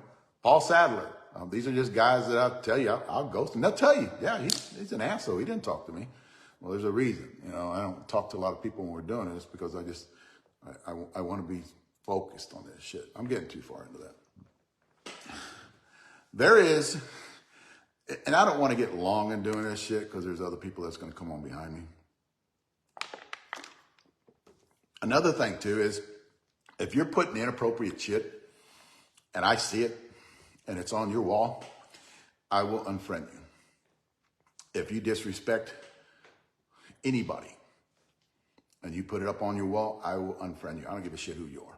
Paul Sadler. These are just guys that I'll tell you, I'll ghost them. They'll tell you, yeah, he's an asshole. He didn't talk to me. Well, there's a reason. You know, I don't talk to a lot of people when we're doing this because I want to be focused on this shit. I'm getting too far into that. There is, and I don't want to get long in doing this shit because there's other people that's going to come on behind me. Another thing too is if you're putting inappropriate shit and I see it and it's on your wall, I will unfriend you. If you disrespect anybody and you put it up on your wall, I will unfriend you. I don't give a shit who you are.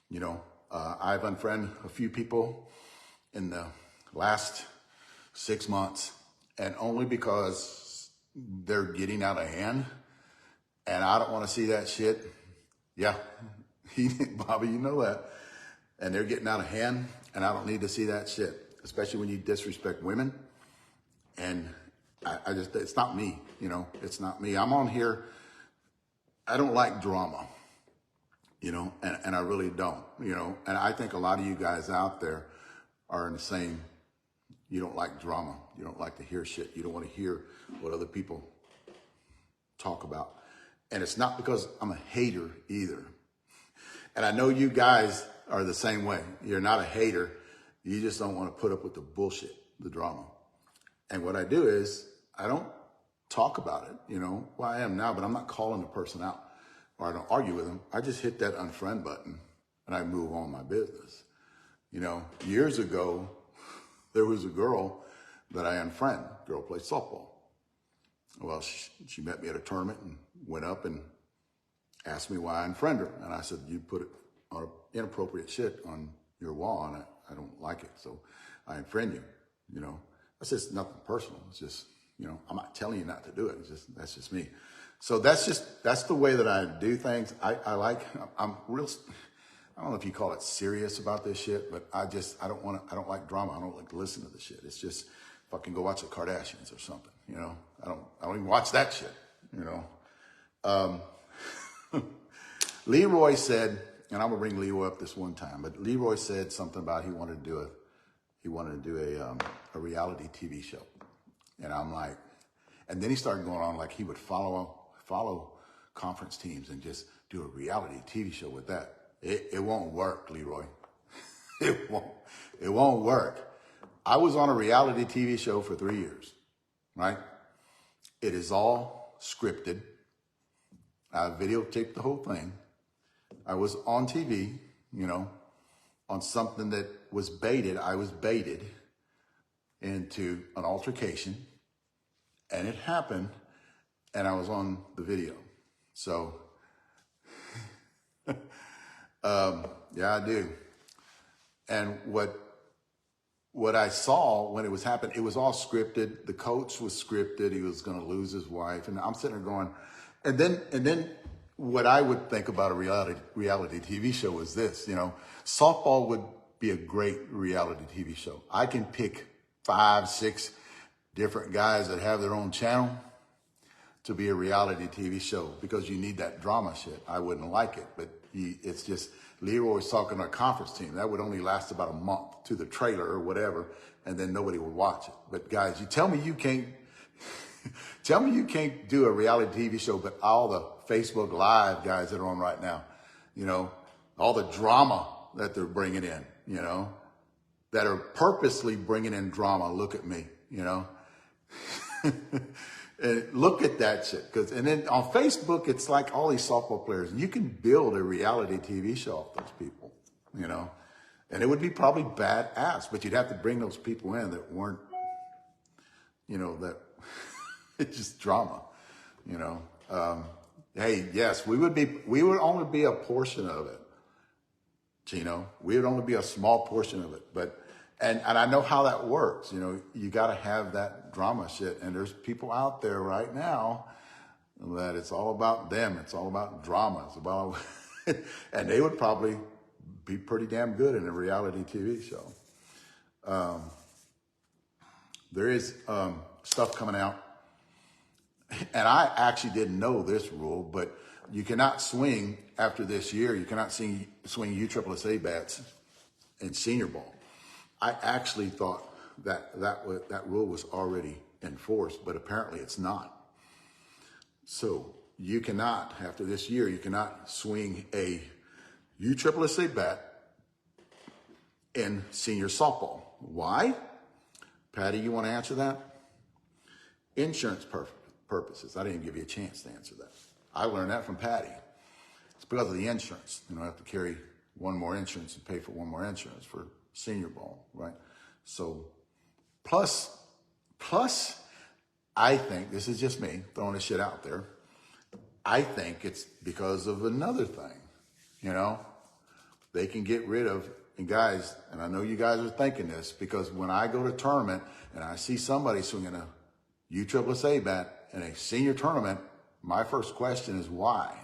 You know, I've unfriended a few people in the last 6 months, and only because they're getting out of hand and I don't want to see that shit. Yeah, Bobby, you know that. And they're getting out of hand and I don't need to see that shit, especially when you disrespect women. And I just, it's not me, you know, it's not me. I'm on here. I don't like drama, you know, and I really don't, you know, and I think a lot of you guys out there are in the same. You don't like drama. You don't like to hear shit. You don't want to hear what other people talk about. And it's not because I'm a hater either. And I know you guys are the same way. You're not a hater. You just don't want to put up with the bullshit, the drama. And what I do is I don't talk about it, you know. Well, I am now, but I'm not calling the person out or I don't argue with them. I just hit that unfriend button and I move on my business. You know, years ago, there was a girl that I unfriended. Girl played softball. Well, she met me at a tournament and went up and asked me why I unfriended her. And I said, you put inappropriate shit on your wall and I don't like it. So I unfriend you, you know. That's just nothing personal. It's just, you know, I'm not telling you not to do it. It's just, that's just me. So that's the way that I do things. I'm real, I don't know if you call it serious about this shit, but I don't like drama. I don't like to listen to the shit. It's just fucking go watch the Kardashians or something, you know? I don't even watch that shit, you know? Leroy said, and I'm gonna bring Leroy up this one time, but Leroy said something about he wanted to do a reality TV show. And I'm like, and then he started going on like he would follow conference teams and just do a reality TV show with that. It won't work, Leroy. It won't work. I was on a reality TV show for 3 years, right? It is all scripted. I videotaped the whole thing. I was on TV, you know, on something that was baited. I was baited into an altercation, and it happened, and I was on the video. So, yeah, I do. And what I saw when it was happening, it was all scripted. The coach was scripted. He was going to lose his wife. And I'm sitting there going, and then what I would think about a reality TV show is this, you know, softball would be a great reality TV show. I can pick 5, 6 different guys that have their own channel to be a reality TV show because you need that drama shit. I wouldn't like it, but it's just, Leroy's talking to a conference team. That would only last about a month to the trailer or whatever, and then nobody would watch it. But guys, you tell me you can't do a reality TV show, but all the Facebook Live guys that are on right now, you know, all the drama that they're bringing in, you know, that are purposely bringing in drama. Look at me, you know. And look at that shit. And then on Facebook, it's like all these softball players. You can build a reality TV show off those people, you know. And it would be probably badass, but you'd have to bring those people in that weren't, you know, that it's just drama, you know. Hey, yes, we would only be a portion of it, Gino. We would only be a small portion of it, but. And I know how that works. You know, you got to have that drama shit. And there's people out there right now that it's all about them. It's all about drama. It's about, and they would probably be pretty damn good in a reality TV show. There is stuff coming out. And I actually didn't know this rule, but you cannot swing after this year. You cannot swing USSSA bats in senior ball. I actually thought that rule was already enforced, but apparently it's not. So you cannot, after this year, you cannot swing a USSSA bat in senior softball. Why? Patty, you want to answer that? Insurance purposes. I didn't give you a chance to answer that. I learned that from Patty. It's because of the insurance. You know, I have to carry one more insurance and pay for one more insurance for senior ball, right? So plus, I think, this is just me throwing this shit out there, I think it's because of another thing, you know? They can get rid of, and guys, and I know you guys are thinking this, because when I go to tournament and I see somebody swinging a USSSA bat in a senior tournament, my first question is why?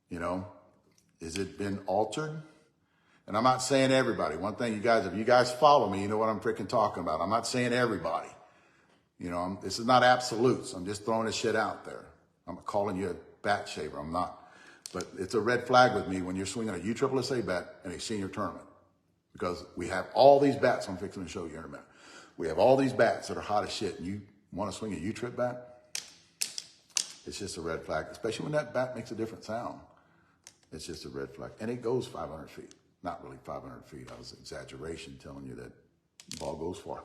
You know, has it been altered? And I'm not saying everybody. One thing, you guys, if you guys follow me, you know what I'm freaking talking about. I'm not saying everybody. You know, this is not absolutes. I'm just throwing this shit out there. I'm calling you a bat shaver. I'm not. But it's a red flag with me when you're swinging a USSSA bat in a senior tournament. Because we have all these bats I'm fixing to show you in a minute. We have all these bats that are hot as shit. And you want to swing a U-trip bat? It's just a red flag. Especially when that bat makes a different sound. It's just a red flag. And it goes 500 feet. Not really 500 feet. That was an exaggeration telling you that the ball goes far.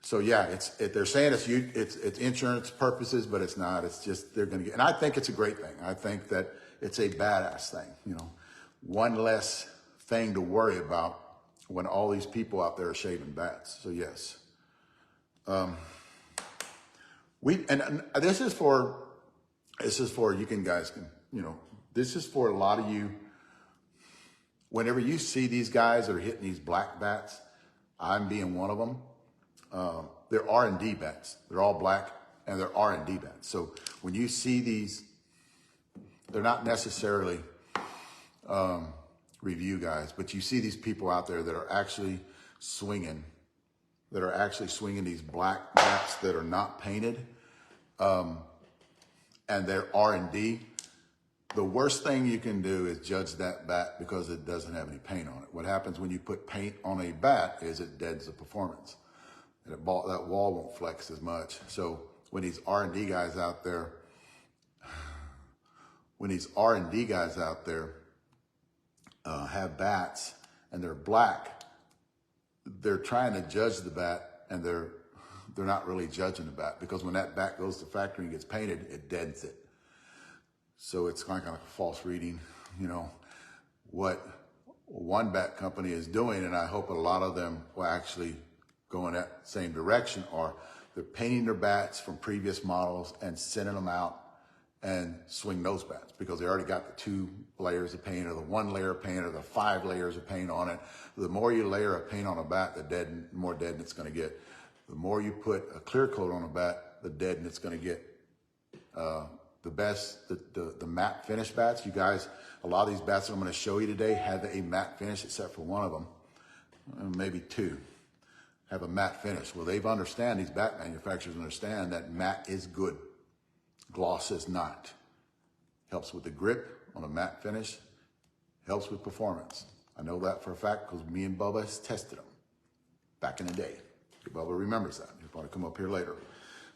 So yeah, they're saying it's insurance purposes, but it's not. It's just they're going to get. And I think it's a great thing. I think that it's a badass thing. You know, one less thing to worry about when all these people out there are shaving bats. So yes, this is for you guys can, you know, this is for a lot of you. Whenever you see these guys that are hitting these black bats, I'm being one of them. They're R&D bats. They're all black and they're R&D bats. So when you see these, they're not necessarily review guys, but you see these people out there that are actually swinging these black bats that are not painted, and they're R&D. The worst thing you can do is judge that bat because it doesn't have any paint on it. What happens when you put paint on a bat is it deads the performance. That wall won't flex as much. So when these R&D guys out there, have bats and they're black, they're trying to judge the bat and they're not really judging the bat, because when that bat goes to factory and gets painted, it deadens it. So it's kind of like a false reading, you know, what one bat company is doing, and I hope a lot of them will actually go in that same direction, or they're painting their bats from previous models and sending them out and swing those bats, because they already got the 2 layers of paint or the 1 layer of paint or the 5 layers of paint on it. The more you layer of paint on a bat, the more deadened it's going to get. The more you put a clear coat on a bat, the deadened it's going to get. The best, the matte finish bats, you guys, a lot of these bats that I'm going to show you today have a matte finish, except for one of them, maybe 2, have a matte finish. Well, these bat manufacturers understand that matte is good. Gloss is not. Helps with the grip on a matte finish, helps with performance. I know that for a fact because me and Bubba has tested them back in the day. Bubba remembers that. He'll probably come up here later.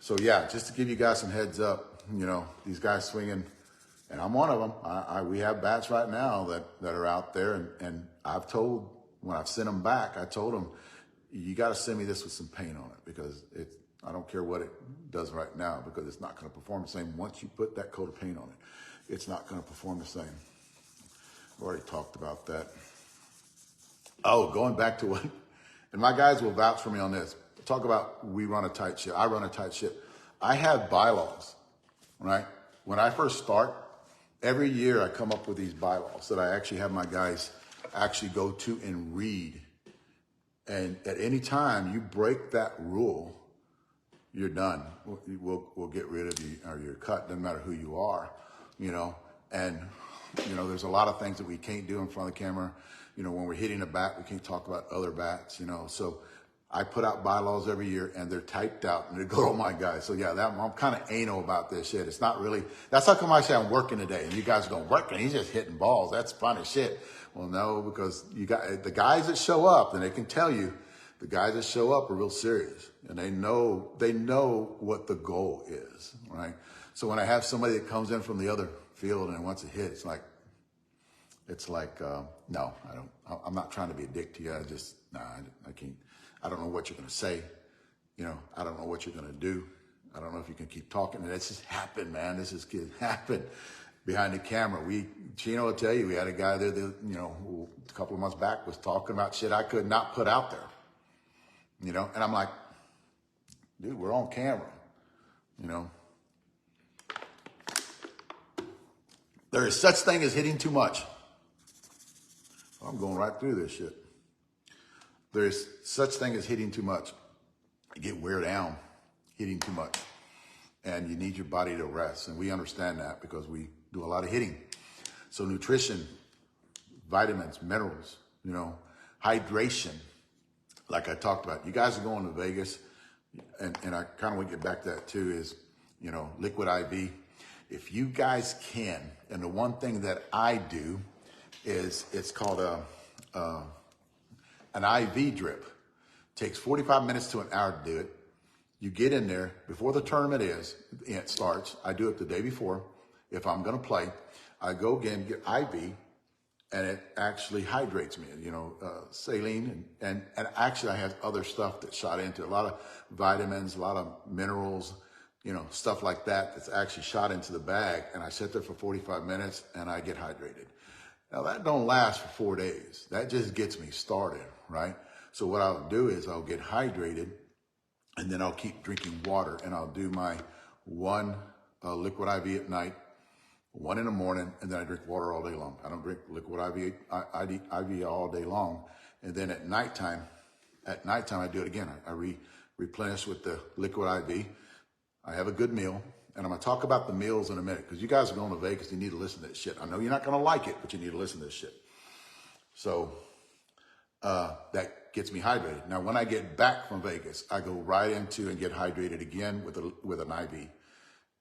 So yeah, just to give you guys some heads up, you know, these guys swinging, and I'm one of them. We have bats right now that are out there, and I've told, when I've sent them back, I told them, you got to send me this with some paint on it, because I don't care what it does right now because it's not going to perform the same. Once you put that coat of paint on it, it's not going to perform the same. I've already talked about that. Oh, going back to what, and my guys will vouch for me on this. Talk about we run a tight ship. I run a tight ship. I have bylaws, right? When I first start, every year I come up with these bylaws that I actually have my guys actually go to and read. And at any time you break that rule, you're done. We'll get rid of you, or you're cut. Doesn't matter who you are, you know. And you know, there's a lot of things that we can't do in front of the camera. You know, when we're hitting a bat, we can't talk about other bats. You know, so I put out bylaws every year, and they're typed out, and they go to all my guys. So yeah, I'm kind of anal about this shit. It's not really. That's how come I say I'm working today, and you guys are going working. He's just hitting balls. That's funny shit. Well, no, because you got the guys that show up, and they can tell you. The guys that show up are real serious, and they know what the goal is, right? So when I have somebody that comes in from the other field and wants to hit, it's like, no, I don't. I'm not trying to be a dick to you. I can't. I don't know what you're going to say. You know, I don't know what you're going to do. I don't know if you can keep talking. And this has happened, man. This has happened behind the camera. Chino will tell you, we had a guy there that, you know, who a couple of months back was talking about shit I could not put out there. You know, and I'm like, dude, we're on camera, you know. There is such thing as hitting too much. I'm going right through this shit. There is such thing as hitting too much. You get wear down hitting too much. And you need your body to rest. And we understand that because we do a lot of hitting. So nutrition, vitamins, minerals, you know, hydration. Like I talked about, you guys are going to Vegas, and I kind of want to get back to that too, is, you know, liquid IV. If you guys can, and the one thing that I do is it's called an IV drip. Takes 45 minutes to an hour to do it. You get in there before the tournament it starts. I do it the day before. If I'm going to play, I go again, get IV, and it actually hydrates me, you know, saline, and actually I have other stuff that's shot into it. A lot of vitamins, a lot of minerals, you know, stuff like that that's actually shot into the bag, and I sit there for 45 minutes and I get hydrated. Now that don't last for 4 days. That just gets me started, right? So what I'll do is I'll get hydrated, and then I'll keep drinking water, and I'll do my one liquid IV at night, one in the morning, and then I drink water all day long. I don't drink liquid IV all day long. And then at nighttime I do it again. I replenish with the liquid IV. I have a good meal, and I'm gonna talk about the meals in a minute, because you guys are going to Vegas, you need to listen to this shit. I know you're not gonna like it, but you need to listen to this shit. So that gets me hydrated. Now, when I get back from Vegas, I go right into and get hydrated again with an IV.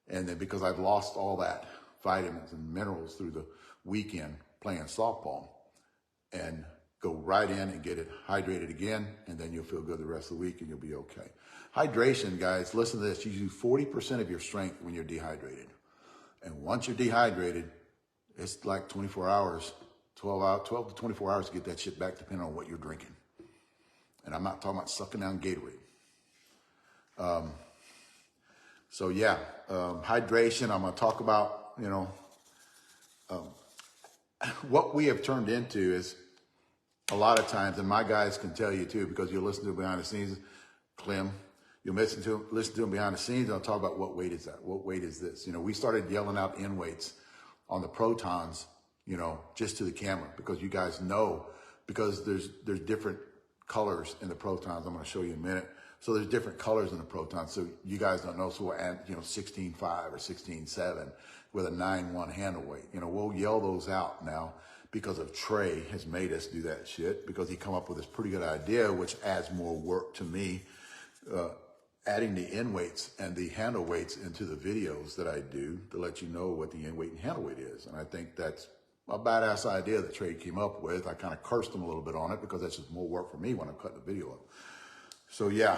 And then because I've lost all that vitamins and minerals through the weekend playing softball, and go right in and get it hydrated again, and then you'll feel good the rest of the week and you'll be okay. Hydration, guys, listen to this. You use 40% of your strength when you're dehydrated. And once you're dehydrated, it's like 24 hours, 12 to 24 hours to get that shit back, depending on what you're drinking. And I'm not talking about sucking down Gatorade. So yeah, hydration, I'm gonna talk about, you know, what we have turned into is a lot of times, and my guys can tell you too, because you'll listen to it behind the scenes, Clem, you'll listen to them behind the scenes, and I'll talk about what weight is that? What weight is this? You know, we started yelling out end weights on the Protons, you know, just to the camera, because you guys know, because there's different colors in the Protons. I'm going to show you in a minute. So there's different colors in the Protons. So you guys don't know. So we'll add, you know, 16.5 or 16.7 with a 9.1 handle weight. You know, we'll yell those out now because of Trey has made us do that shit, because he come up with this pretty good idea, which adds more work to me, adding the end weights and the handle weights into the videos that I do to let you know what the end weight and handle weight is. And I think that's a badass idea that Trey came up with. I kind of cursed him a little bit on it because that's just more work for me when I'm cutting the video up. So yeah,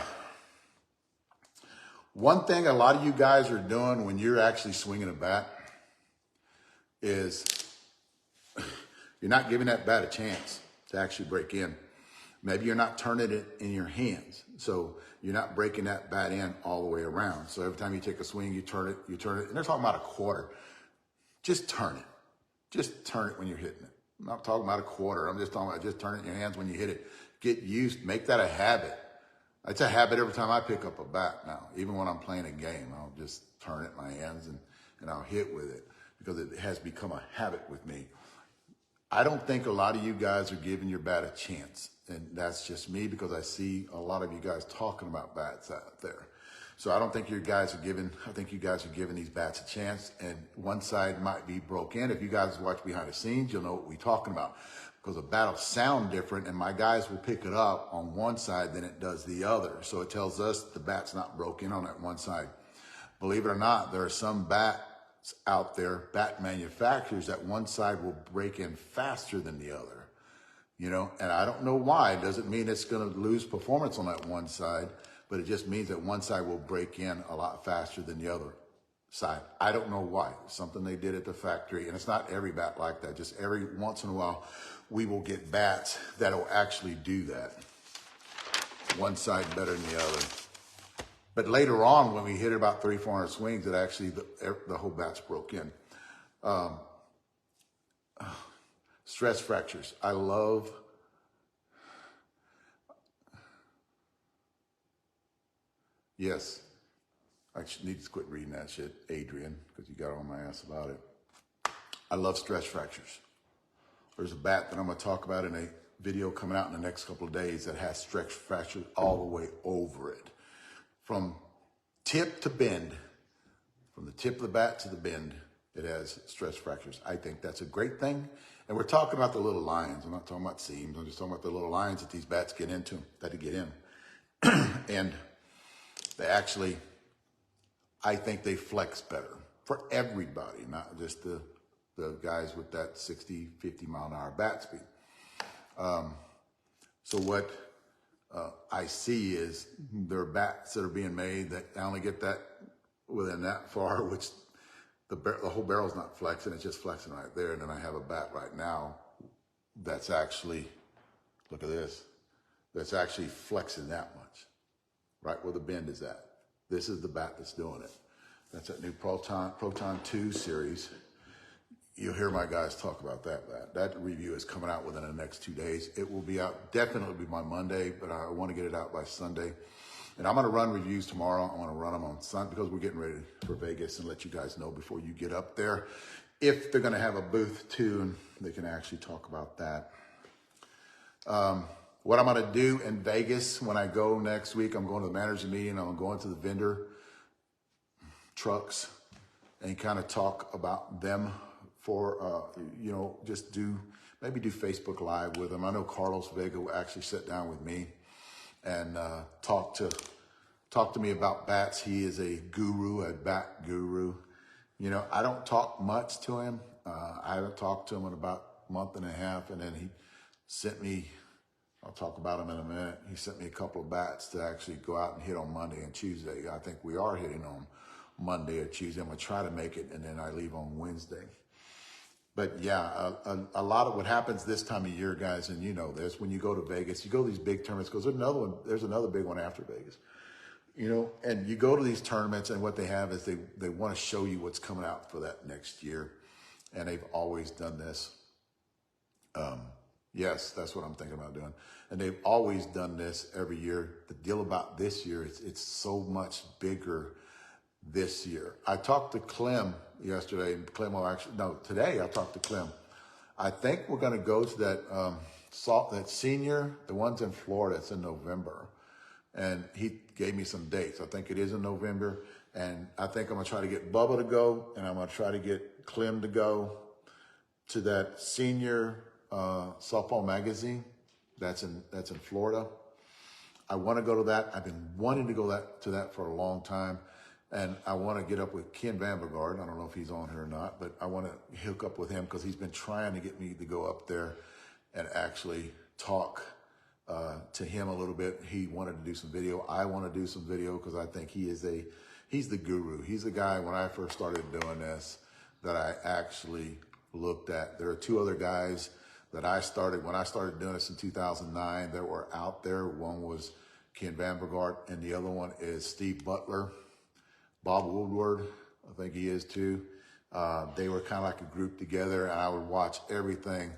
one thing a lot of you guys are doing when you're actually swinging a bat is you're not giving that bat a chance to actually break in. Maybe you're not turning it in your hands. So you're not breaking that bat in all the way around. So every time you take a swing, you turn it. And they're talking about a quarter. Just turn it. Just turn it when you're hitting it. I'm not talking about a quarter. I'm just talking about just turn it in your hands when you hit it. Get used, make that a habit. It's a habit every time I pick up a bat now. Even when I'm playing a game, I'll just turn it in my hands and I'll hit with it because it has become a habit with me. I don't think a lot of you guys are giving your bat a chance. And that's just me because I see a lot of you guys talking about bats out there. So I don't think you guys are giving these bats a chance. And one side might be broke in. If you guys watch behind the scenes, you'll know what we're talking about. Because a bat will sound different and my guys will pick it up on one side than it does the other. So it tells us the bat's not broken on that one side. Believe it or not, there are some bats out there, bat manufacturers, that one side will break in faster than the other. You know, and I don't know why. It doesn't mean it's going to lose performance on that one side, but it just means that one side will break in a lot faster than the other side. I don't know why. It's something they did at the factory, and it's not every bat like that. Just every once in a while, we will get bats that will actually do that. One side better than the other. But later on, when we hit about 300-400 swings, it actually, the whole bat's broke in. Stress fractures. I love, yes, I need to quit reading that shit, Adrian, because you got on my ass about it. I love stress fractures. There's a bat that I'm going to talk about in a video coming out in the next couple of days that has stress fractures all the way over it. From tip to bend, from the tip of the bat to the bend, it has stress fractures. I think that's a great thing. And we're talking about the little lines. I'm not talking about seams. I'm just talking about the little lines that these bats get into, that they get in. And they actually, I think they flex better for everybody, not just the guys with that 60, 50 mile an hour bat speed. So what I see is there are bats that are being made that only get that within that far, which the whole barrel's not flexing, it's just flexing right there. And then I have a bat right now that's actually, look at this, that's actually flexing that much, right where the bend is at. This is the bat that's doing it. That's that new Proton 2 series. You'll hear my guys talk about that bat. That review is coming out within the next 2 days. It will be out, definitely by Monday, but I want to get it out by Sunday. And I'm going to run reviews tomorrow. I want to run them on Sunday because we're getting ready for Vegas and let you guys know before you get up there. If they're going to have a booth too, and they can actually talk about that. What I'm going to do in Vegas when I go next week, I'm going to the manager meeting. I'm going to the vendor trucks and kind of talk about them for, you know, just maybe do Facebook Live with them. I know Carlos Vega will actually sit down with me and talk to me about bats. He is a guru, a bat guru. You know, I don't talk much to him. I haven't talked to him in about a month and a half, and then he sent me, I'll talk about him in a minute, he sent me a couple of bats to actually go out and hit on Monday and Tuesday. I think we are hitting on Monday or Tuesday. I'm going to try to make it, and then I leave on Wednesday. But yeah, a lot of what happens this time of year, guys, and you know this, when you go to Vegas, you go to these big tournaments, because there's another big one after Vegas, you know, and you go to these tournaments, and what they have is they want to show you what's coming out for that next year. And they've always done this. Yes, that's what I'm thinking about doing. And they've always done this every year. The deal about this year, it's so much bigger this year. I talked to Clem yesterday, and Clem will actually, no, today I talked to Clem. I think we're going to go to that senior, the ones in Florida. It's in November. And he gave me some dates. I think it is in November. And I think I'm going to try to get Bubba to go, and I'm going to try to get Clem to go to that senior softball magazine that's in Florida. I want to go to that. I've been wanting to go to that for a long time. And I want to get up with Ken Vandergaard. I don't know if he's on here or not, but I want to hook up with him because he's been trying to get me to go up there and actually talk to him a little bit. He wanted to do some video. I want to do some video because I think he's the guru. He's the guy, when I first started doing this, that I actually looked at. There are two other guys that I started. When I started doing this in 2009, that were out there. One was Ken Vandergaard, and the other one is Steve Butler, Bob Woodward, I think he is too. They were kind of like a group together, and I would watch everything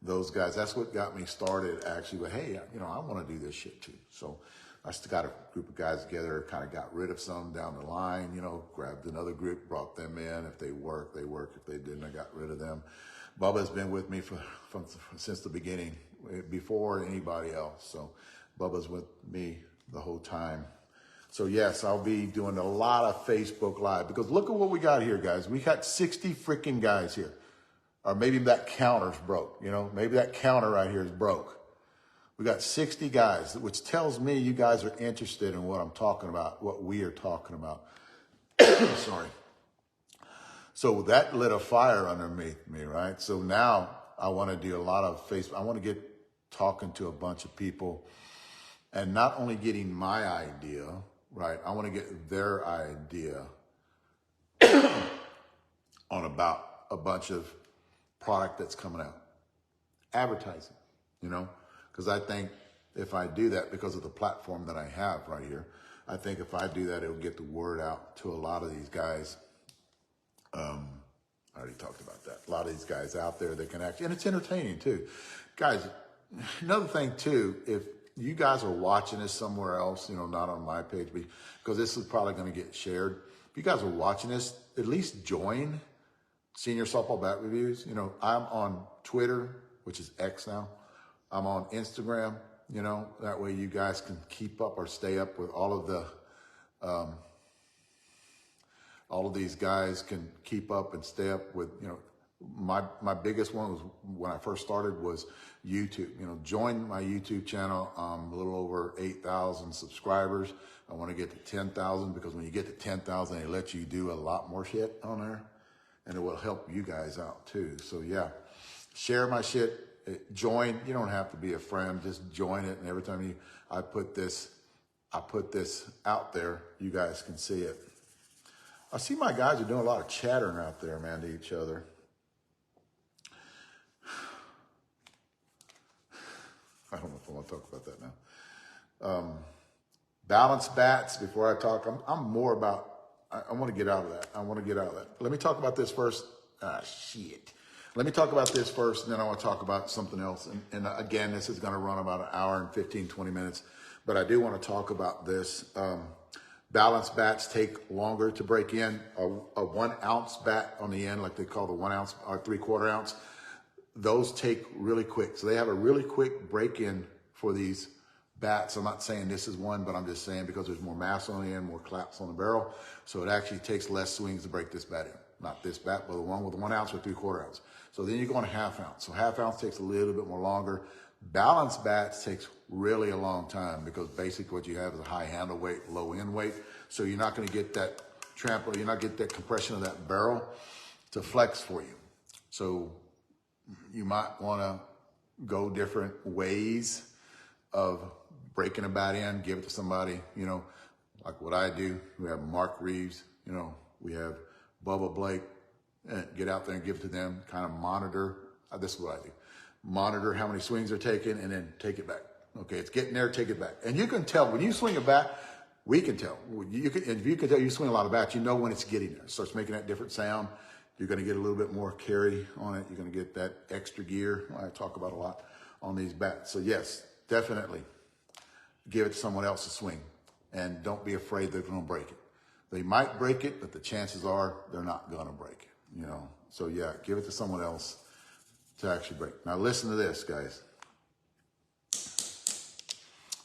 those guys. That's what got me started actually. But hey, you know, I want to do this shit too. So I just got a group of guys together, kind of got rid of some down the line, you know, grabbed another group, brought them in. If they work, they work. If they didn't, I got rid of them. Bubba's been with me since the beginning, before anybody else. So Bubba's with me the whole time. So yes, I'll be doing a lot of Facebook Live, because look at what we got here, guys. We got 60 freaking guys here. Or maybe that counter's broke, you know, maybe that counter right here is broke. We got 60 guys, which tells me you guys are interested in what I'm talking about, what we are talking about. Sorry. So that lit a fire underneath me, right? So now I want to do a lot of Facebook. I want to get talking to a bunch of people, and not only getting my idea, right? I want to get their idea on about a bunch of product that's coming out. Advertising, you know? Because I think if I do that, because of the platform that I have right here, I think if I do that, it'll get the word out to a lot of these guys. I already talked about that. A lot of these guys out there that can actually, and it's entertaining too. Guys, another thing too, if you guys are watching this somewhere else, you know, not on my page, because this is probably going to get shared. If you guys are watching this, at least join Senior Softball Bat Reviews. You know, I'm on Twitter, which is X now. I'm on Instagram, you know, that way you guys can keep up or stay up with all of the, all of these guys can keep up and stay up with, you know, my biggest one was when I first started was YouTube. You know, join my YouTube channel. I'm a little over 8,000 subscribers. I want to get to 10,000, because when you get to 10,000, they let you do a lot more shit on there, and it will help you guys out too. So yeah, share my shit. Join. You don't have to be a friend. Just join it, and every time I put this out there, you guys can see it. I see my guys are doing a lot of chattering out there, man, to each other. I don't know if I want to talk about that now. Balance bats. Before I talk, I'm more about. I want to get out of that. I want to get out of that. Let me talk about this first. Shit. Let me talk about this first, and then I want to talk about something else. And again, this is going to run about an hour and 15, 20 minutes. But I do want to talk about this. Balance bats take longer to break in. A 1 ounce bat on the end, like they call the 1 ounce or 3/4 ounce, those take really quick. So they have a really quick break in for these bats. I'm not saying this is one, but I'm just saying because there's more mass on the end, more claps on the barrel. So it actually takes less swings to break this bat in. Not this bat, but the one with the 1 ounce or 3/4 ounce. So then you go on a 1/2 ounce. So 1/2 ounce takes a little bit more longer. Balance bats takes really a long time, because basically what you have is a high handle weight, low end weight. So you're not going to get that trample, you're not get that compression of that barrel to flex for you. So you might want to go different ways of breaking a bat in, give it to somebody, you know, like what I do. We have Mark Reeves, you know, we have Bubba Blake, get out there and give it to them, kind of monitor. This is what I do. Monitor how many swings are taken, and then take it back. Okay, it's getting there, take it back. And you can tell when you swing a bat, we can tell. If you can tell you swing a lot of bats, you know when it's getting there. It starts making that different sound. You're going to get a little bit more carry on it. You're going to get that extra gear I talk about a lot on these bats. So yes, definitely give it to someone else to swing. And don't be afraid they're going to break it. They might break it, but the chances are they're not going to break it, you know. So yeah, give it to someone else to actually break. Now listen to this, guys.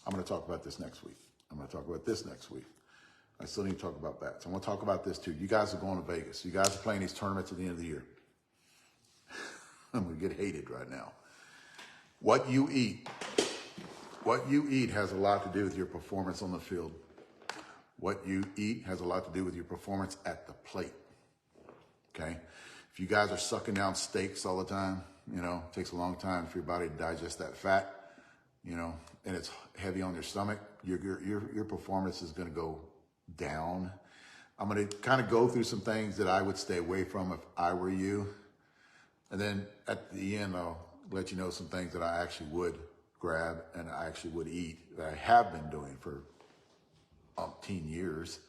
I'm going to talk about this next week. I'm going to talk about this next week. I still need to talk about bats. I want to talk about this too. You guys are going to Vegas. You guys are playing these tournaments at the end of the year. I'm going to get hated right now. What you eat has a lot to do with your performance on the field. What you eat has a lot to do with your performance at the plate. Okay? If you guys are sucking down steaks all the time, you know, it takes a long time for your body to digest that fat, you know, and it's heavy on your stomach, your performance is going to go down. I'm going to kind of go through some things that I would stay away from if I were you. And then at the end, I'll let you know some things that I actually would grab and I actually would eat that I have been doing for umpteen years.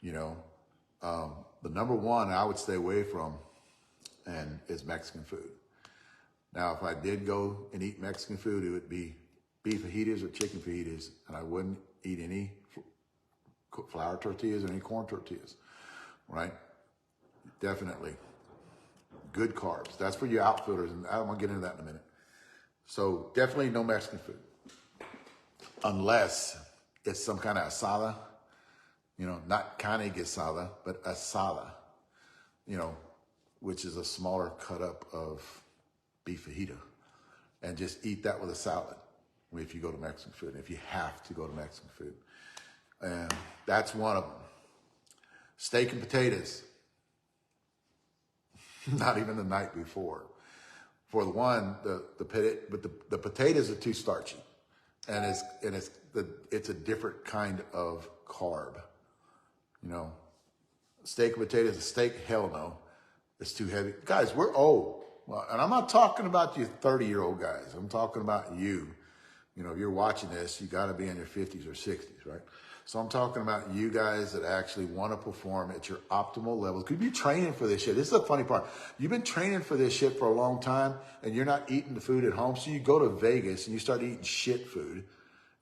You know, the number one I would stay away from and is Mexican food. Now, if I did go and eat Mexican food, it would be beef fajitas or chicken fajitas, and I wouldn't eat any flour tortillas or any corn tortillas, right? Definitely. Good carbs. That's for you outfielders, and I'm going to get into that in a minute. So definitely no Mexican food. Unless it's some kind of asada, you know, not carne asada, but asada, you know, which is a smaller cut up of beef fajita. And just eat that with a salad if you go to Mexican food, if you have to go to Mexican food. And that's one of them. Steak and potatoes. Not even the night before. For the one, the potatoes are too starchy, and it's a different kind of carb. You know, steak and potatoes. A steak, hell no, it's too heavy. Guys, we're old, well, and I'm not talking about you 30-year-old guys. I'm talking about you. You know, if you're watching this, you got to be in your 50s or 60s, right? So I'm talking about you guys that actually want to perform at your optimal levels. Because you're training for this shit. This is the funny part. You've been training for this shit for a long time, and you're not eating the food at home. So you go to Vegas and you start eating shit food,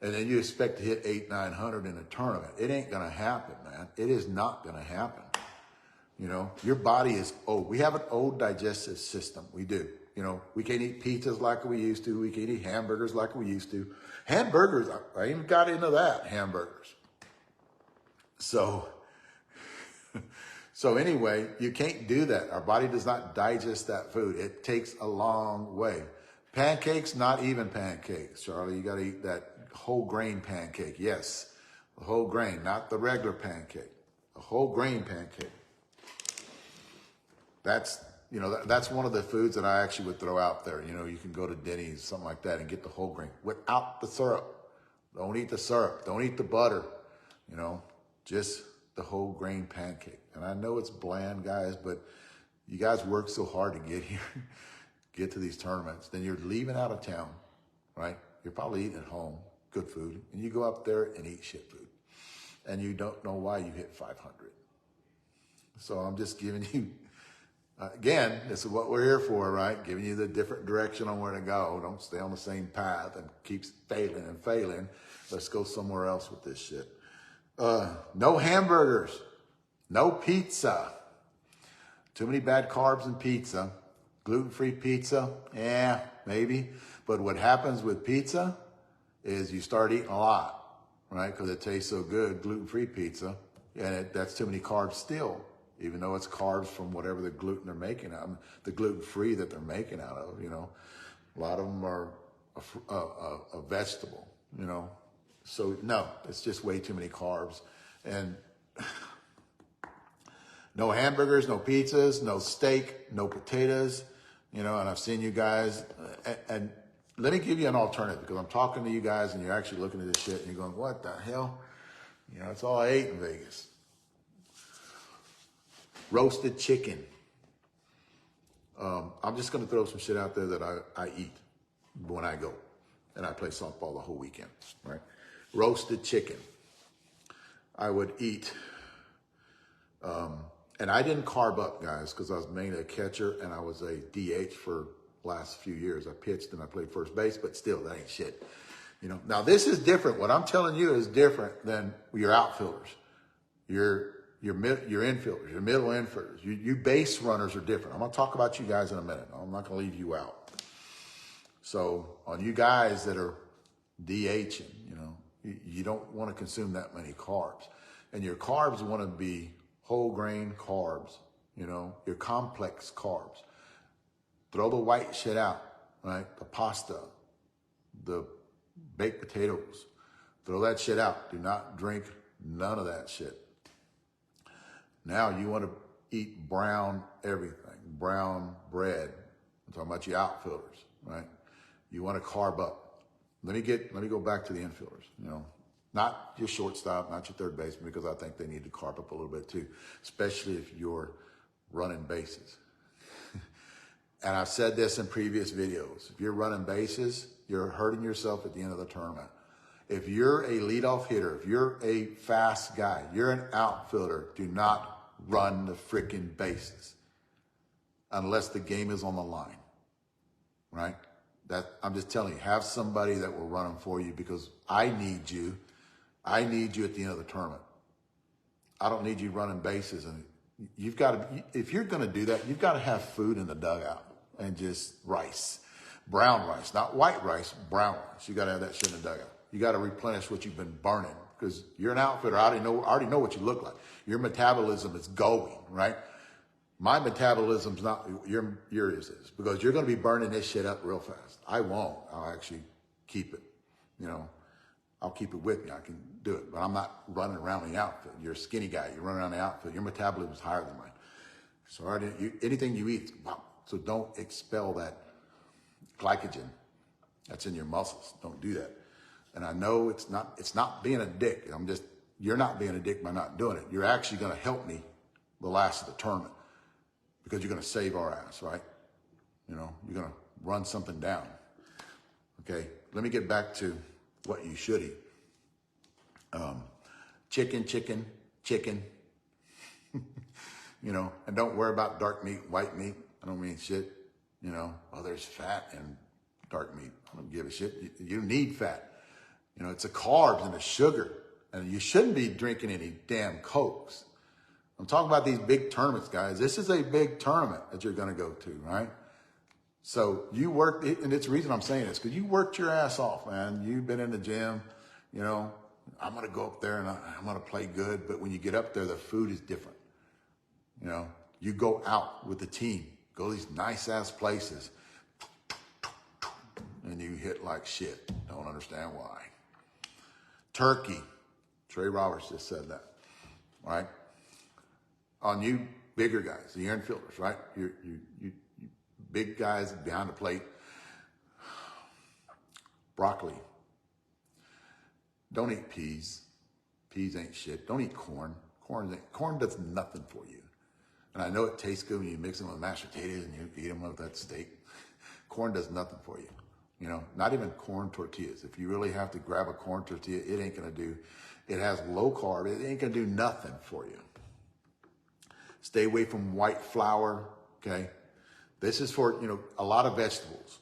and then you expect to hit 800-900 in a tournament. It ain't going to happen, man. It is not going to happen. You know, your body is old. We have an old digestive system. We do. You know, we can't eat pizzas like we used to. We can't eat hamburgers like we used to. Hamburgers, I even got into that, hamburgers. So anyway, you can't do that. Our body does not digest that food. It takes a long way. Pancakes, not even pancakes, Charlie. You got to eat that whole grain pancake. Yes, the whole grain, not the regular pancake. A whole grain pancake. That's, you know, that's one of the foods that I actually would throw out there. You know, you can go to Denny's, something like that, and get the whole grain without the syrup. Don't eat the syrup. Don't eat the butter. You know, just the whole grain pancake. And I know it's bland, guys, but you guys work so hard to get here, get to these tournaments. Then you're leaving out of town, right? You're probably eating at home, good food, and you go up there and eat shit food. And you don't know why you hit 500. So I'm just giving you, again, this is what we're here for, right? Giving you the different direction on where to go. Don't stay on the same path and keep failing and failing. Let's go somewhere else with this shit. No hamburgers, no pizza. Too many bad carbs in pizza. Gluten-free pizza, yeah, maybe. But what happens with pizza is you start eating a lot, right? Because it tastes so good, gluten-free pizza. And that's too many carbs still, even though it's carbs from whatever the gluten they're making out of, the gluten-free that they're making out of, you know. A lot of them are a vegetable, you know. So no, it's just way too many carbs. And no hamburgers, no pizzas, no steak, no potatoes, you know, and I've seen you guys, and let me give you an alternative, because I'm talking to you guys and you're actually looking at this shit and you're going, what the hell? You know, it's all I ate in Vegas. Roasted chicken. I'm just going to throw some shit out there that I eat when I go, and I play softball the whole weekend, right? Roasted chicken. I would eat, and I didn't carb up, guys, because I was mainly a catcher and I was a DH for the last few years. I pitched and I played first base, but still, that ain't shit. You know, now this is different. What I'm telling you is different than your outfielders, your infielders, your middle infielders. You base runners are different. I'm gonna talk about you guys in a minute. I'm not gonna leave you out. So on you guys that are DHing, you know, you don't want to consume that many carbs. And your carbs want to be whole grain carbs, you know, your complex carbs. Throw the white shit out, right? The pasta, the baked potatoes. Throw that shit out. Do not drink none of that shit. Now you want to eat brown everything, brown bread. I'm talking about your outfielders, right? You want to carb up. Let me go back to the infielders, you know, not your shortstop, not your third baseman, because I think they need to carb up a little bit too, especially if you're running bases. And I've said this in previous videos. If you're running bases, you're hurting yourself at the end of the tournament. If you're a leadoff hitter, if you're a fast guy, you're an outfielder, do not run the freaking bases unless the game is on the line, right? I'm just telling you, have somebody that will run them for you, because I need you. I need you at the end of the tournament. I don't need you running bases. And you've got to, if you're going to do that, you've got to have food in the dugout and just rice, brown rice, not white rice, brown rice. You got to have that shit in the dugout. You got to replenish what you've been burning, because you're an outfitter. I already know what you look like. Your metabolism is going, right? My metabolism's not, yours is, because you're going to be burning this shit up real fast. I won't. I'll actually keep it, I'll keep it with me. I can do it, but I'm not running around the outfield. You're a skinny guy. You're running around the outfield. Your metabolism is higher than mine. So anything you eat, wow. So don't expel that glycogen that's in your muscles. Don't do that. And I know it's not being a dick. You're not being a dick by not doing it. You're actually going to help me the last of the tournament, because you're going to save our ass, right? You're going to run something down. Okay, let me get back to what you should eat. Chicken. And don't worry about dark meat, white meat. I don't mean shit. There's fat in dark meat. I don't give a shit. You need fat. It's the carbs and the sugar. And you shouldn't be drinking any damn Cokes. I'm talking about these big tournaments, guys. This is a big tournament that you're going to go to, right? So you work, and it's the reason I'm saying this, because you worked your ass off, man. You've been in the gym, I'm going to go up there and I'm going to play good. But when you get up there, the food is different. You go out with the team, go to these nice ass places, and you hit like shit. Don't understand why. Turkey. Trey Roberts just said that, right? On you bigger guys, the infielders, right? You big guys behind the plate. Broccoli. Don't eat peas. Peas ain't shit. Don't eat corn. Corn does nothing for you. And I know it tastes good when you mix them with mashed potatoes and you eat them with that steak. Corn does nothing for you. Not even corn tortillas. If you really have to grab a corn tortilla, it ain't going to do. It has low carb. It ain't going to do nothing for you. Stay away from white flour, okay? This is for, a lot of vegetables,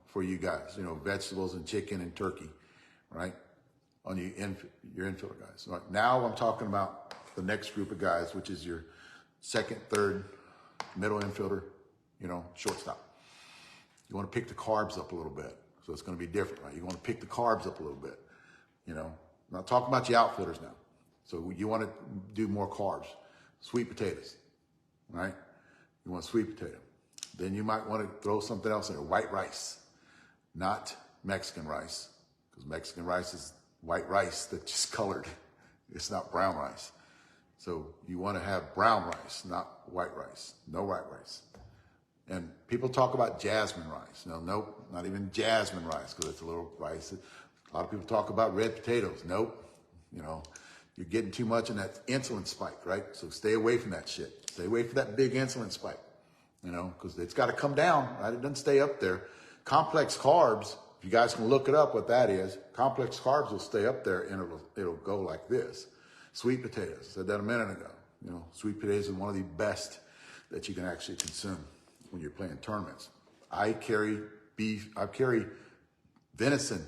for you guys, vegetables and chicken and turkey, right? On your infielder guys. Right. Now I'm talking about the next group of guys, which is your second, third, middle infielder, shortstop. You want to pick the carbs up a little bit. So it's going to be different, right? You want to pick the carbs up a little bit, I'm not talking about your outfielders now. So you want to do more carbs. Sweet potatoes, right? You want sweet potato. Then you might want to throw something else in there. White rice, not Mexican rice, because Mexican rice is white rice that's just colored. It's not brown rice. So you want to have brown rice, not white rice. No white rice. And people talk about jasmine rice. Nope, not even jasmine rice, because it's a little rice. A lot of people talk about red potatoes. Nope, you're getting too much in that insulin spike, right? So stay away from that shit. Stay away from that big insulin spike, because it's got to come down, right? It doesn't stay up there. Complex carbs, if you guys can look it up what that is, complex carbs will stay up there and it'll go like this. Sweet potatoes, said that a minute ago. Sweet potatoes is one of the best that you can actually consume when you're playing tournaments. I carry venison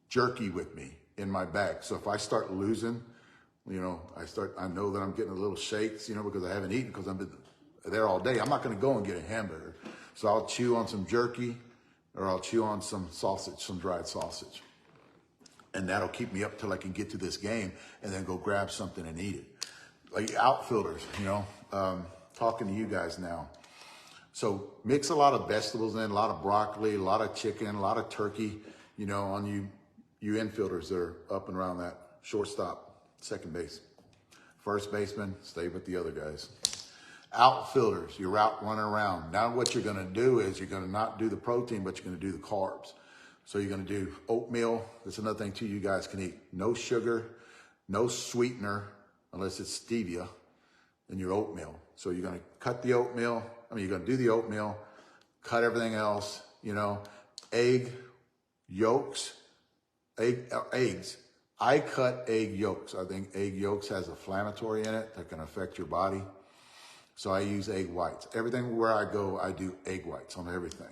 jerky with me in my bag. So if I start losing, I know that I'm getting a little shakes, because I haven't eaten, because I've been there all day. I'm not going to go and get a hamburger. So I'll chew on some jerky, or I'll chew on some sausage, some dried sausage. And that'll keep me up till I can get to this game and then go grab something and eat it. Like outfielders, talking to you guys now. So mix a lot of vegetables in, a lot of broccoli, a lot of chicken, a lot of turkey, on you infielders that are up and around that. Shortstop, second base. First baseman, stay with the other guys. Outfielders, you're out running around. Now what you're going to do is you're going to not do the protein, but you're going to do the carbs. So you're going to do oatmeal. That's another thing too you guys can eat. No sugar, no sweetener, unless it's stevia, in your oatmeal. So you're going to cut the oatmeal. You're going to do the oatmeal, cut everything else, you know, egg yolks, eggs. I cut egg yolks. I think egg yolks has inflammatory in it that can affect your body. So I use egg whites. Everything where I go, I do egg whites on everything.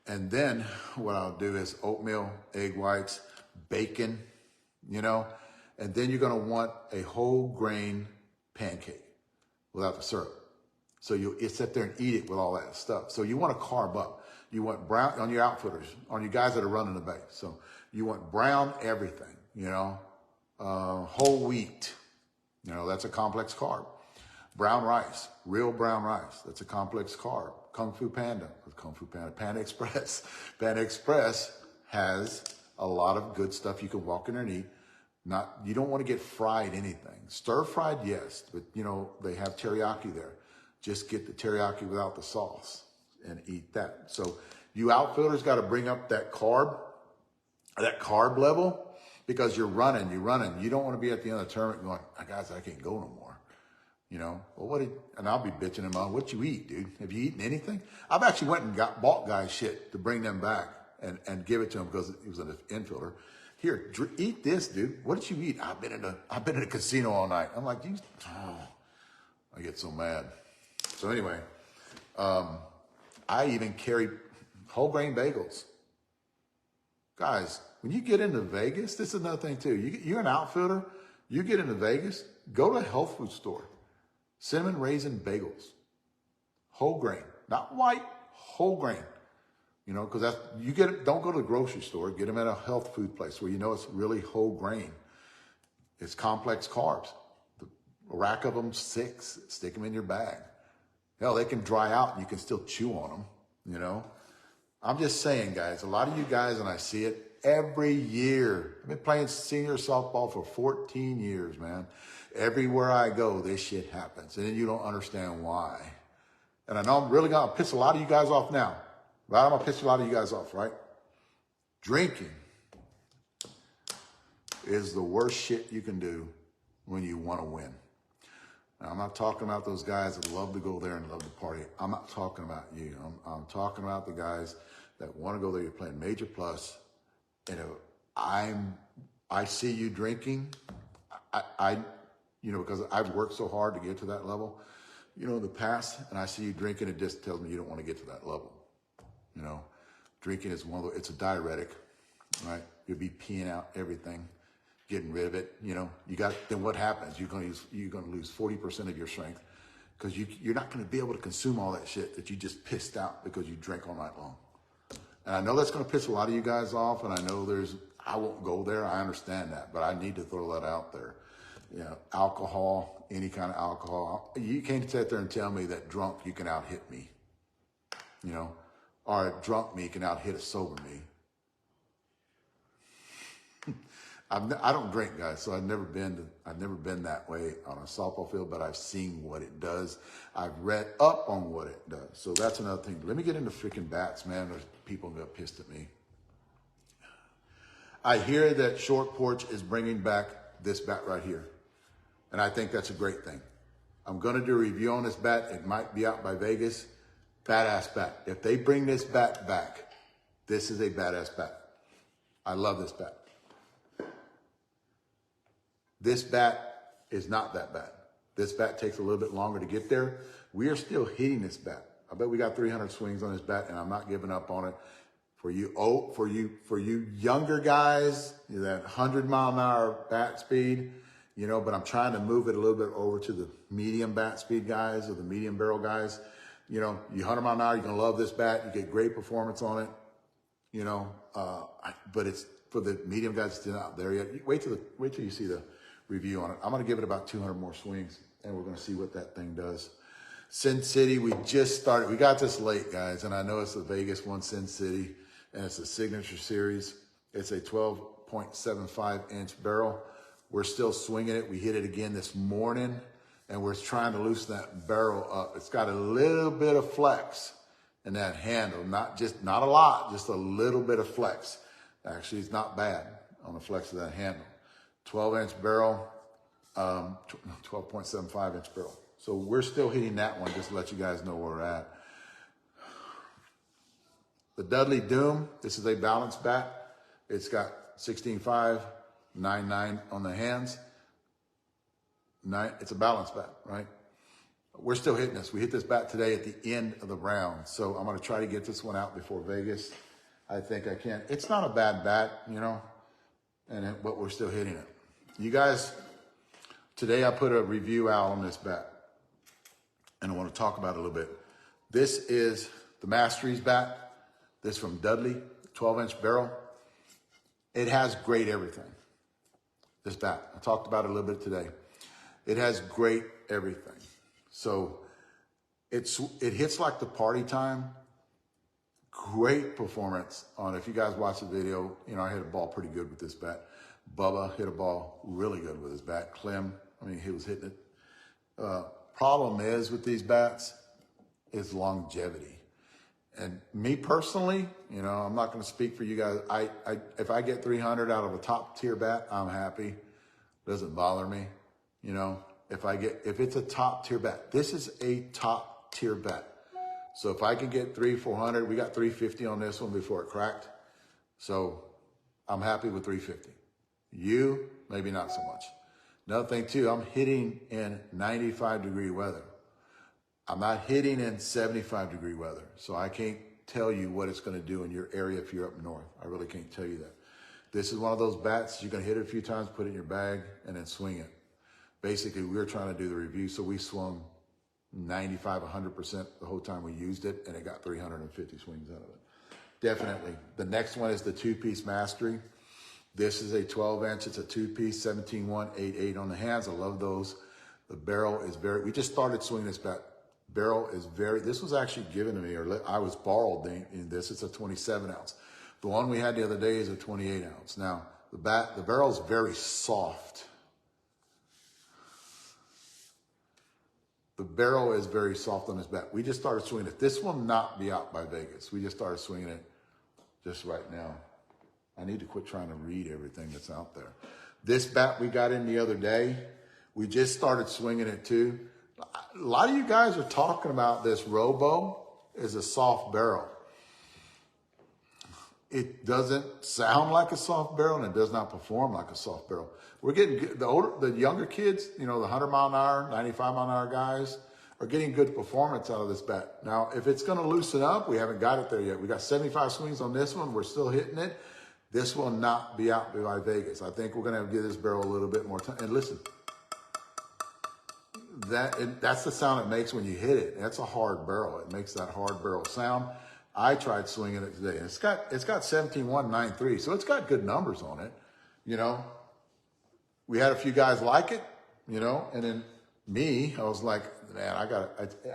And then what I'll do is oatmeal, egg whites, bacon, you know, and then you're going to want a whole grain pancake without the syrup. So you sit there and eat it with all that stuff. So you want to carb up. You want brown on your outfitters, on you guys that are running the base. So you want brown everything, you know, whole wheat, you know, that's a complex carb. Brown rice, real brown rice, that's a complex carb. Kung Fu Panda, Panda Express. Panda Express has a lot of good stuff you can walk in there and eat. You don't want to get fried anything. Stir fried, yes, but you know, they have teriyaki there. Just get the teriyaki without the sauce and eat that. So you outfielders got to bring up that carb level because you're running. You don't want to be at the end of the tournament going, guys, I can't go no more. You know, well, and I'll be bitching him on, what you eat, dude? Have you eaten anything? I've actually went and bought guys shit to bring them back and give it to him because he was an infielder. Here, eat this, dude. What did you eat? I've been in a casino all night. I'm like, I get so mad. So anyway, I even carry whole grain bagels. Guys, when you get into Vegas, this is another thing too. You're an outfielder, you get into Vegas, go to a health food store. Cinnamon raisin bagels, whole grain, not white, whole grain. You know, because don't go to the grocery store, get them at a health food place where you know it's really whole grain. It's complex carbs. A rack of them, 6, stick them in your bag. Hell, they can dry out and you can still chew on them, you know. I'm just saying, guys, a lot of you guys, and I see it every year. I've been playing senior softball for 14 years, man. Everywhere I go, this shit happens. And then you don't understand why. And I know I'm really going to piss a lot of you guys off now. Right? I'm going to piss a lot of you guys off, right? Drinking is the worst shit you can do when you want to win. Now, I'm not talking about those guys that love to go there and love to party. I'm not talking about you. I'm talking about the guys that want to go there. You're playing Major Plus. And I see you drinking. You know, because I've worked so hard to get to that level, you know, in the past, and I see you drinking, it just tells me you don't want to get to that level. You know, drinking is it's a diuretic, right? You'll be peeing out everything, getting rid of it. You know, then what happens? You're going to lose 40% of your strength because you're not going to be able to consume all that shit that you just pissed out because you drank all night long. And I know that's going to piss a lot of you guys off, and I know I won't go there. I understand that, but I need to throw that out there. You know, alcohol, any kind of alcohol. You can't sit there and tell me that drunk you can out-hit me, you know, or a drunk me can out-hit a sober me. I don't drink, guys, so I've never been that way on a softball field, but I've seen what it does. I've read up on what it does. So that's another thing. Let me get into freaking bats, man. There's people who got pissed at me. I hear that Short Porch is bringing back this bat right here. And I think that's a great thing. I'm going to do a review on this bat. It might be out by Vegas. Badass bat. If they bring this bat back, this is a badass bat. I love this bat. This bat is not that bad. This bat takes a little bit longer to get there. We are still hitting this bat. I bet we got 300 swings on this bat, and I'm not giving up on it. For you younger guys, that 100-mile-an-hour bat speed, you know, but I'm trying to move it a little bit over to the medium bat speed guys or the medium barrel guys. You know, you 100 mile an hour, you're going to love this bat. You get great performance on it, you know, but it's for the medium guys still not there yet. Wait till you see the review on it. I'm going to give it about 200 more swings, and we're going to see what that thing does. Sin City, we just started. We got this late, guys, and I know it's the Vegas one, Sin City, and it's a signature series. It's a 12.75-inch barrel. We're still swinging it. We hit it again this morning, and we're trying to loosen that barrel up. It's got a little bit of flex in that handle, not a lot, just a little bit of flex. Actually, it's not bad on the flex of that handle. 12-inch barrel, 12.75-inch barrel. So we're still hitting that one, just to let you guys know where we're at. The Dudley Doom, this is a balanced bat. It's got 16.5, 9.9 on the hands. It's a balanced bat, right? We're still hitting this. We hit this bat today at the end of the round. So I'm going to try to get this one out before Vegas. I think I can. It's not a bad bat, you know, but we're still hitting it. You guys, today I put a review out on this bat, and I want to talk about it a little bit. This is the Masteries bat. This from Dudley, 12-inch barrel. It has great everything, this bat. I talked about it a little bit today. It has great everything. So it hits like the party time. Great performance on, if you guys watch the video, you know, I hit a ball pretty good with this bat. Bubba hit a ball really good with his bat. Clem, I mean, he was hitting it. Problem is with these bats is longevity. And me personally, you know, I'm not going to speak for you guys. If I get 300 out of a top tier bat, I'm happy. Doesn't bother me. You know, if it's a top tier bat, this is a top tier bat. So if I can get 400, we got 350 on this one before it cracked. So I'm happy with 350. You, maybe not so much. Another thing too, I'm hitting in 95-degree weather. I'm not hitting in 75-degree weather. So I can't tell you what it's going to do in your area if you're up north. I really can't tell you that. This is one of those bats, you're going to hit it a few times, put it in your bag, and then swing it. Basically, we were trying to do the review, so we swung 95, 100% the whole time we used it, and it got 350 swings out of it. Definitely. The next one is the two-piece Mastery. This is a 12-inch. It's a two-piece, 17.1, 8.8 on the hands. I love those. The barrel is we just started swinging this bat. Barrel is this was actually given to me, or I was borrowed in this. It's a 27-ounce. The one we had the other day is a 28-ounce. Now, the barrel is very soft. The barrel is very soft on this bat. We just started swinging it. This will not be out by Vegas. We just started swinging it just right now. I need to quit trying to read everything that's out there. This bat we got in the other day, we just started swinging it too. A lot of you guys are talking about this Robo is a soft barrel. It doesn't sound like a soft barrel, and it does not perform like a soft barrel. We're getting good. The younger kids, you know, the 100-mile-an-hour, 95-mile-an-hour guys are getting good performance out of this bat. Now, if it's going to loosen up, we haven't got it there yet. We got 75 swings on this one. We're still hitting it. This will not be out by Vegas. I think we're going to have to give this barrel a little bit more time. And listen, that's the sound it makes when you hit it. That's a hard barrel. It makes that hard barrel sound. I tried swinging it today, and it's got 17.193, so it's got good numbers on it. You know, we had a few guys like it, you know, and then me, I was like, man,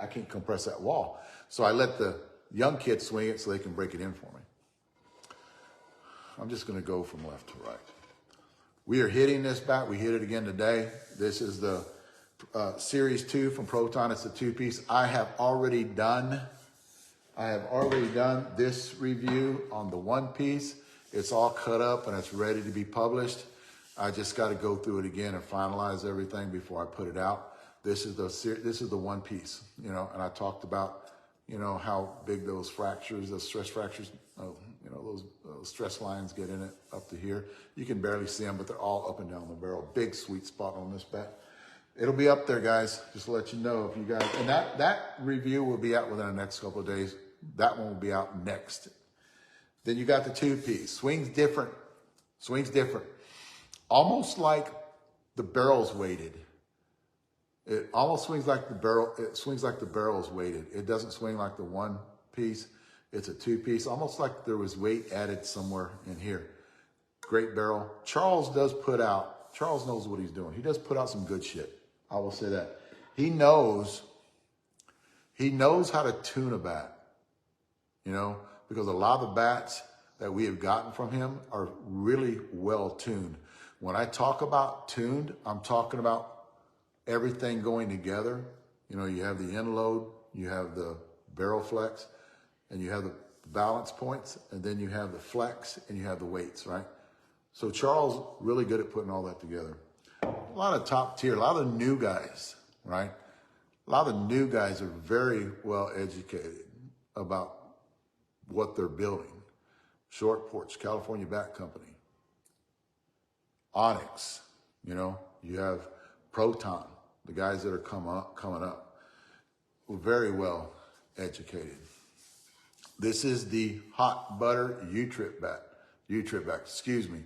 I can't compress that wall. So I let the young kids swing it so they can break it in for me. I'm just going to go from left to right. We are hitting this bat. We hit it again today. This is the Series 2 from Proton. It's a two-piece. I have already done this review on the one piece. It's all cut up and it's ready to be published. I just got to go through it again and finalize everything before I put it out. This is the one piece, you know, and I talked about, you know, how big those fractures, those stress fractures, you know, those stress lines get in it up to here. You can barely see them, but they're all up and down the barrel. Big sweet spot on this bat. It'll be up there, guys. Just to let you know if you guys, and that review will be out within the next couple of days. That one will be out next. Then you got the two-piece. Swings different. Almost like the barrel's weighted. It almost swings like the barrel. It swings like the barrel's weighted. It doesn't swing like the one piece. It's a two-piece. Almost like there was weight added somewhere in here. Great barrel. Charles knows what he's doing. He does put out some good shit. I will say that. He knows how to tune a bat. You know, because a lot of the bats that we have gotten from him are really well tuned. When I talk about tuned, I'm talking about everything going together. You know, you have the end load, you have the barrel flex, and you have the balance points, and then you have the flex, and you have the weights, right? So Charles really good at putting all that together. A lot of top tier, a lot of new guys, right? A lot of new guys are very well educated about what they're building. Short Porch, California Bat Company. Onyx, you know, you have Proton, the guys that are coming up. We're very well educated. This is the hot butter U-trip bat. U-trip bat, excuse me.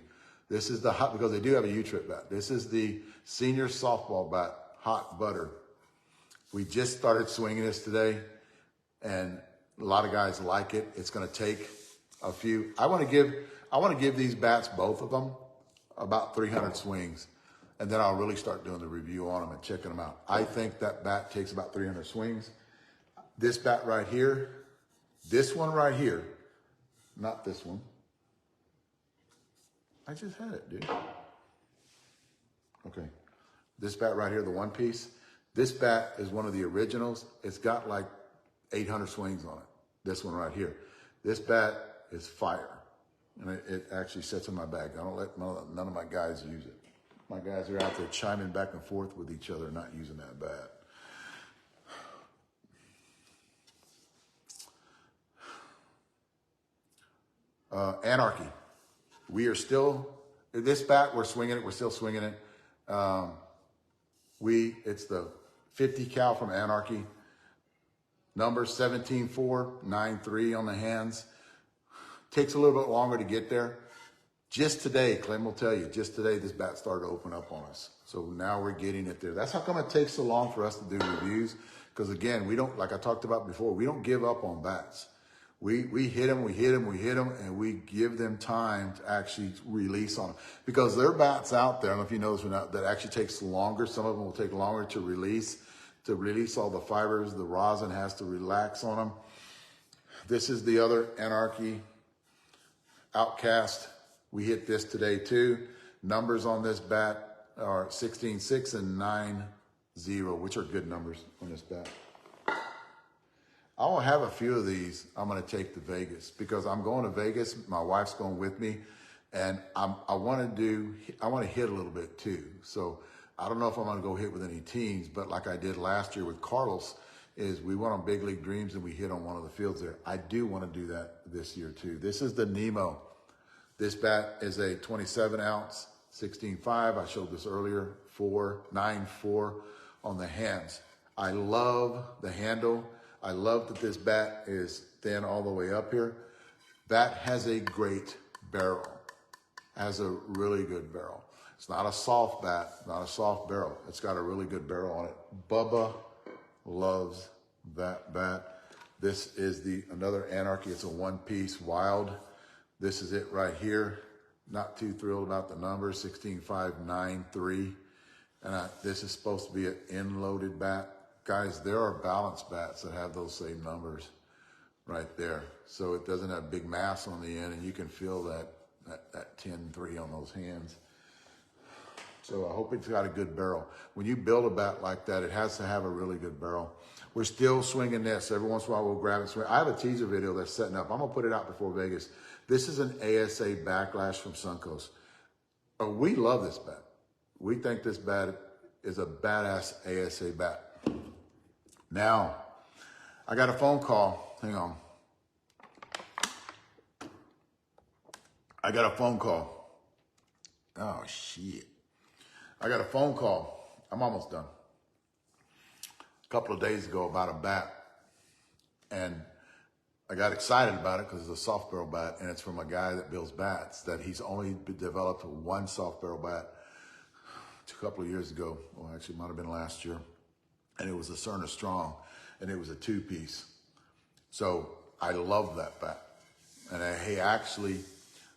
This is the hot, because they do have a U-trip bat. This is the senior softball bat, hot butter. We just started swinging this today, and a lot of guys like it. It's going to take a few. I want to give these bats, both of them, about 300 swings, and then I'll really start doing the review on them and checking them out. I think that bat takes about 300 swings. This bat right here, this one right here, not this one. I just had it, dude. Okay. This bat right here, the one piece, this bat is one of the originals. It's got like 800 swings on it. This one right here. This bat is fire. And it actually sits in my bag. I don't let none of my guys use it. My guys are out there chiming back and forth with each other, not using that bat. Anarchy. We are still, this bat, we're swinging it. We're still swinging it. It's the 50 cal from Anarchy. Number 17.493 on the hands. Takes a little bit longer to get there. Just today, Clem will tell you, just today, this bat started to open up on us. So now we're getting it there. That's how come it takes so long for us to do reviews. Because again, we don't, like I talked about before, we don't give up on bats. We hit them, and we give them time to actually release on them. Because there are bats out there, I don't know if you notice or not, that actually takes longer. Some of them will take longer to release all the fibers. The rosin has to relax on them. This is the other Anarchy Outcast. We hit this today too. Numbers on this bat are 16.6 and 9.0, which are good numbers on this bat. I will have a few of these I'm going to take to Vegas because I'm going to Vegas. My wife's going with me, and I want to hit a little bit too. So I don't know if I'm going to go hit with any teams, but like I did last year with Carlos, is we went on Big League Dreams and we hit on one of the fields there. I do want to do that this year too. This is the Nemo. This bat is a 27 ounce, 16.5. I showed this earlier, 9.4 on the hands. I love the handle. I love that this bat is thin all the way up here. Bat has a great barrel, has a really good barrel. It's not a soft bat, not a soft barrel. It's got a really good barrel on it. Bubba loves that bat. This is another Anarchy. It's a one-piece wild. This is it right here. Not too thrilled about the number, 16.593. And this is supposed to be an end-loaded bat. Guys, there are balanced bats that have those same numbers right there. So it doesn't have big mass on the end, and you can feel that 10.3 on those hands. So I hope it's got a good barrel. When you build a bat like that, it has to have a really good barrel. We're still swinging this. Every once in a while, we'll grab it. Swing. I have a teaser video that's setting up. I'm going to put it out before Vegas. This is an ASA Backlash from Suncoast. We love this bat. We think this bat is a badass ASA bat. Now, I got a phone call. Hang on. I got a phone call. Oh, shit. I got a phone call. I'm almost done. A couple of days ago about a bat. And I got excited about it because it's a soft barrel bat, and it's from a guy that builds bats, that he's only developed one soft barrel bat a couple of years ago. Well, actually, it might have been last year. And it was a S.A.R.M.S Strong, and it was a two-piece. So I love that bat. And he actually,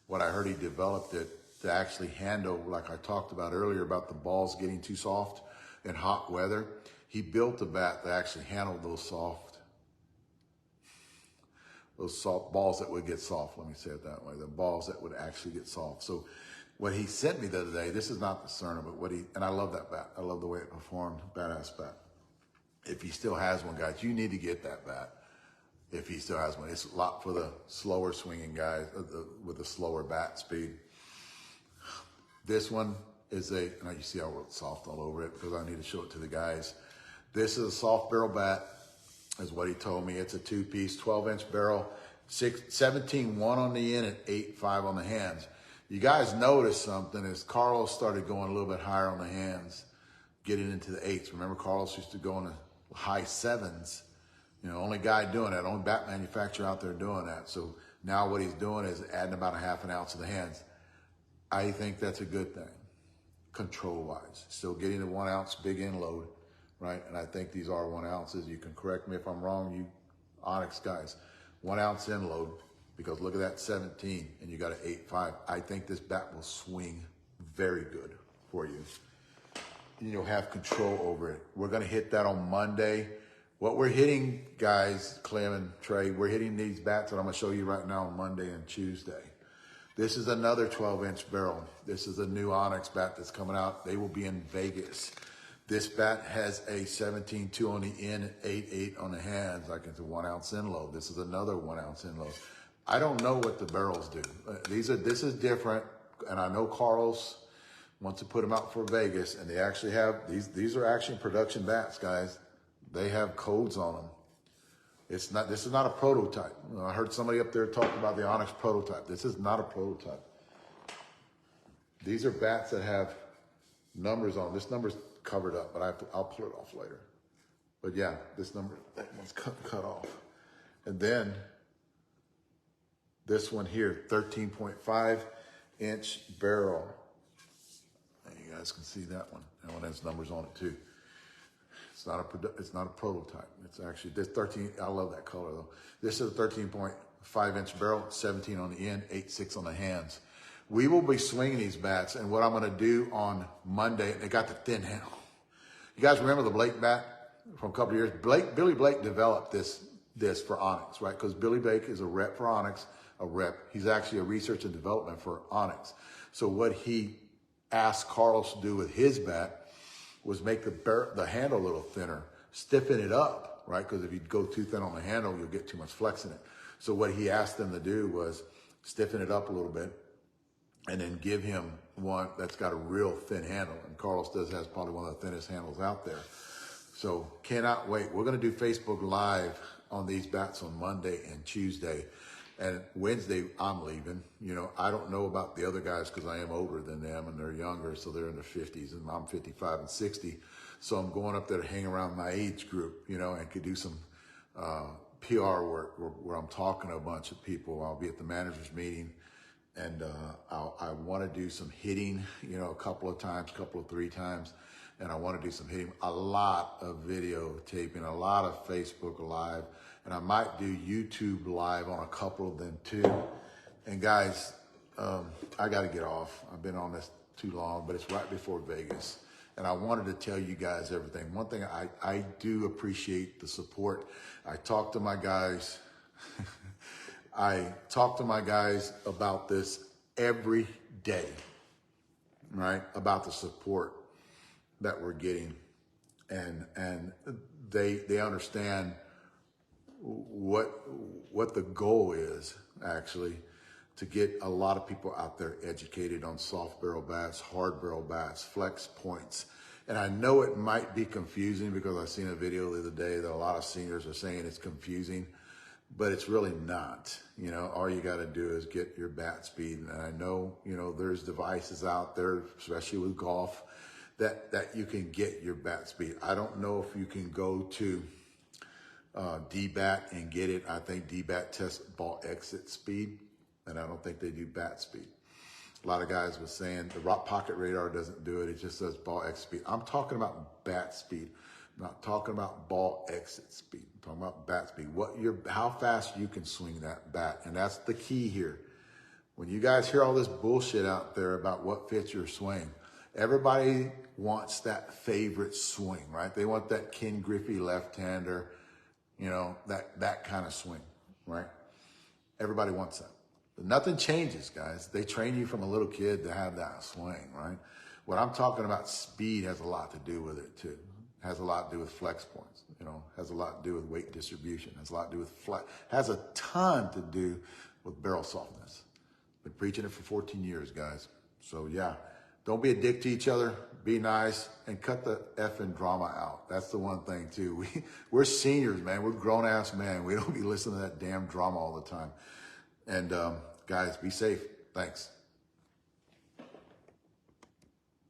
what I heard, he developed it to actually handle, like I talked about earlier, about the balls getting too soft in hot weather. He built a bat that actually handled those soft balls that would get soft, let me say it that way, the balls that would actually get soft. So what he sent me the other day, this is not the S.A.R.M, but and I love that bat. I love the way it performed, badass bat. If he still has one, guys, you need to get that bat. If he still has one, it's a lot for the slower swinging guys with a slower bat speed. This one is you see how it's soft all over it because I need to show it to the guys. This is a soft barrel bat, is what he told me. It's a two-piece, 12-inch barrel. 17-1 on the in and 8-5 on the hands. You guys noticed something as Carlos started going a little bit higher on the hands, getting into the 8s. Remember, Carlos used to go in the high 7s. You know, only guy doing that, only bat manufacturer out there doing that. So now what he's doing is adding about a half an ounce to the hands. I think that's a good thing, control-wise. Still getting the 1 ounce big end load, right? And I think these are 1 ounces. You can correct me if I'm wrong, you Onyx guys. 1 ounce end load, because look at that 17, and you got an 8-5. I think this bat will swing very good for you. And you'll have control over it. We're gonna hit that on Monday. What we're hitting, guys, Clem and Trey, we're hitting these bats that I'm gonna show you right now on Monday and Tuesday. This is another 12-inch barrel. This is a new Onyx bat that's coming out. They will be in Vegas. This bat has a 17-2 on the in and 8-8 on the hands, like it's a 1 ounce end load. This is another 1 ounce end load. I don't know what the barrels do. This is different, and I know Carlos wants to put them out for Vegas, and they actually have, these are actually production bats, guys. They have codes on them. This is not a prototype. I heard somebody up there talk about the Onyx prototype. This is not a prototype. These are bats that have numbers on them. This number's covered up, but I'll pull it off later. But yeah, this number, that one's cut off. And then this one here, 13.5 inch barrel. And you guys can see that one. That one has numbers on it too. It's not a prototype. It's actually this 13. I love that color though. This is a 13.5 inch barrel, 17 on the end, 8-6 on the hands. We will be swinging these bats, and what I'm going to do on Monday, they got the thin handle. You guys remember the Blake bat from a couple of years? Billy Blake developed this for Onyx, right? Because Billy Blake is a rep for Onyx, He's actually a research and development for Onyx. So what he asked Carlos to do with his bat was make the handle a little thinner, stiffen it up, right? Because if you go too thin on the handle, you'll get too much flex in it. So what he asked them to do was stiffen it up a little bit and then give him one that's got a real thin handle. And Carlos has probably one of the thinnest handles out there. So cannot wait. We're going to do Facebook Live on these bats on Monday and Tuesday. And Wednesday, I'm leaving. You know, I don't know about the other guys because I am older than them and they're younger, so they're in their 50s, and I'm 55 and 60. So I'm going up there to hang around my age group, you know, and could do some PR work where I'm talking to a bunch of people. I'll be at the managers meeting, and I want to do some hitting, you know, a couple of 3 times. And I want to do some hitting, a lot of videotaping, a lot of Facebook Live. And I might do YouTube Live on a couple of them too. And guys, I got to get off. I've been on this too long, but it's right before Vegas. And I wanted to tell you guys everything. One thing, I do appreciate the support. I talk to my guys. I talk to my guys about this every day, right? About the support that we're getting. And they understand what the goal is, actually, to get a lot of people out there educated on soft barrel bats, hard barrel bats, flex points. And I know it might be confusing because I seen a video the other day that a lot of seniors are saying it's confusing, but it's really not. You know, all you got to do is get your bat speed. And I know, you know, there's devices out there, especially with golf, that you can get your bat speed. I don't know if you can go to DBAT and get it. I think DBAT tests ball exit speed, and I don't think they do bat speed. A lot of guys were saying the rock pocket radar doesn't do it. It just says ball exit speed. I'm talking about bat speed. I'm not talking about ball exit speed. I'm talking about bat speed. How fast you can swing that bat, and that's the key here. When you guys hear all this bullshit out there about what fits your swing, everybody wants that favorite swing, right? They want that Ken Griffey left-hander, you know, that kind of swing, right? Everybody wants that. But nothing changes, guys. They train you from a little kid to have that swing, right? What I'm talking about, speed has a lot to do with it too. Has a lot to do with flex points, you know, has a lot to do with weight distribution, has a lot to do with has a ton to do with barrel softness. Been preaching it for 14 years, guys. So yeah, Don't be a dick to each other. Be nice and cut the effing drama out. That's the one thing too. We're seniors, man. We're grown ass men. We don't be listening to that damn drama all the time. And guys, be safe. Thanks.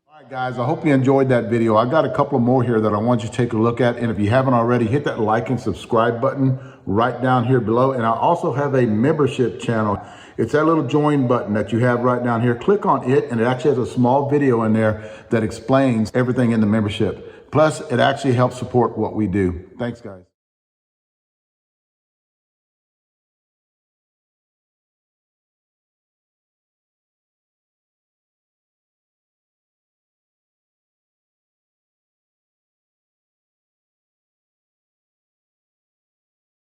All right, guys, I hope you enjoyed that video. I got a couple more here that I want you to take a look at. And if you haven't already, hit that like and subscribe button right down here below. And I also have a membership channel. It's that little join button that you have right down here. Click on it, and it actually has a small video in there that explains everything in the membership. Plus, it actually helps support what we do. Thanks, guys.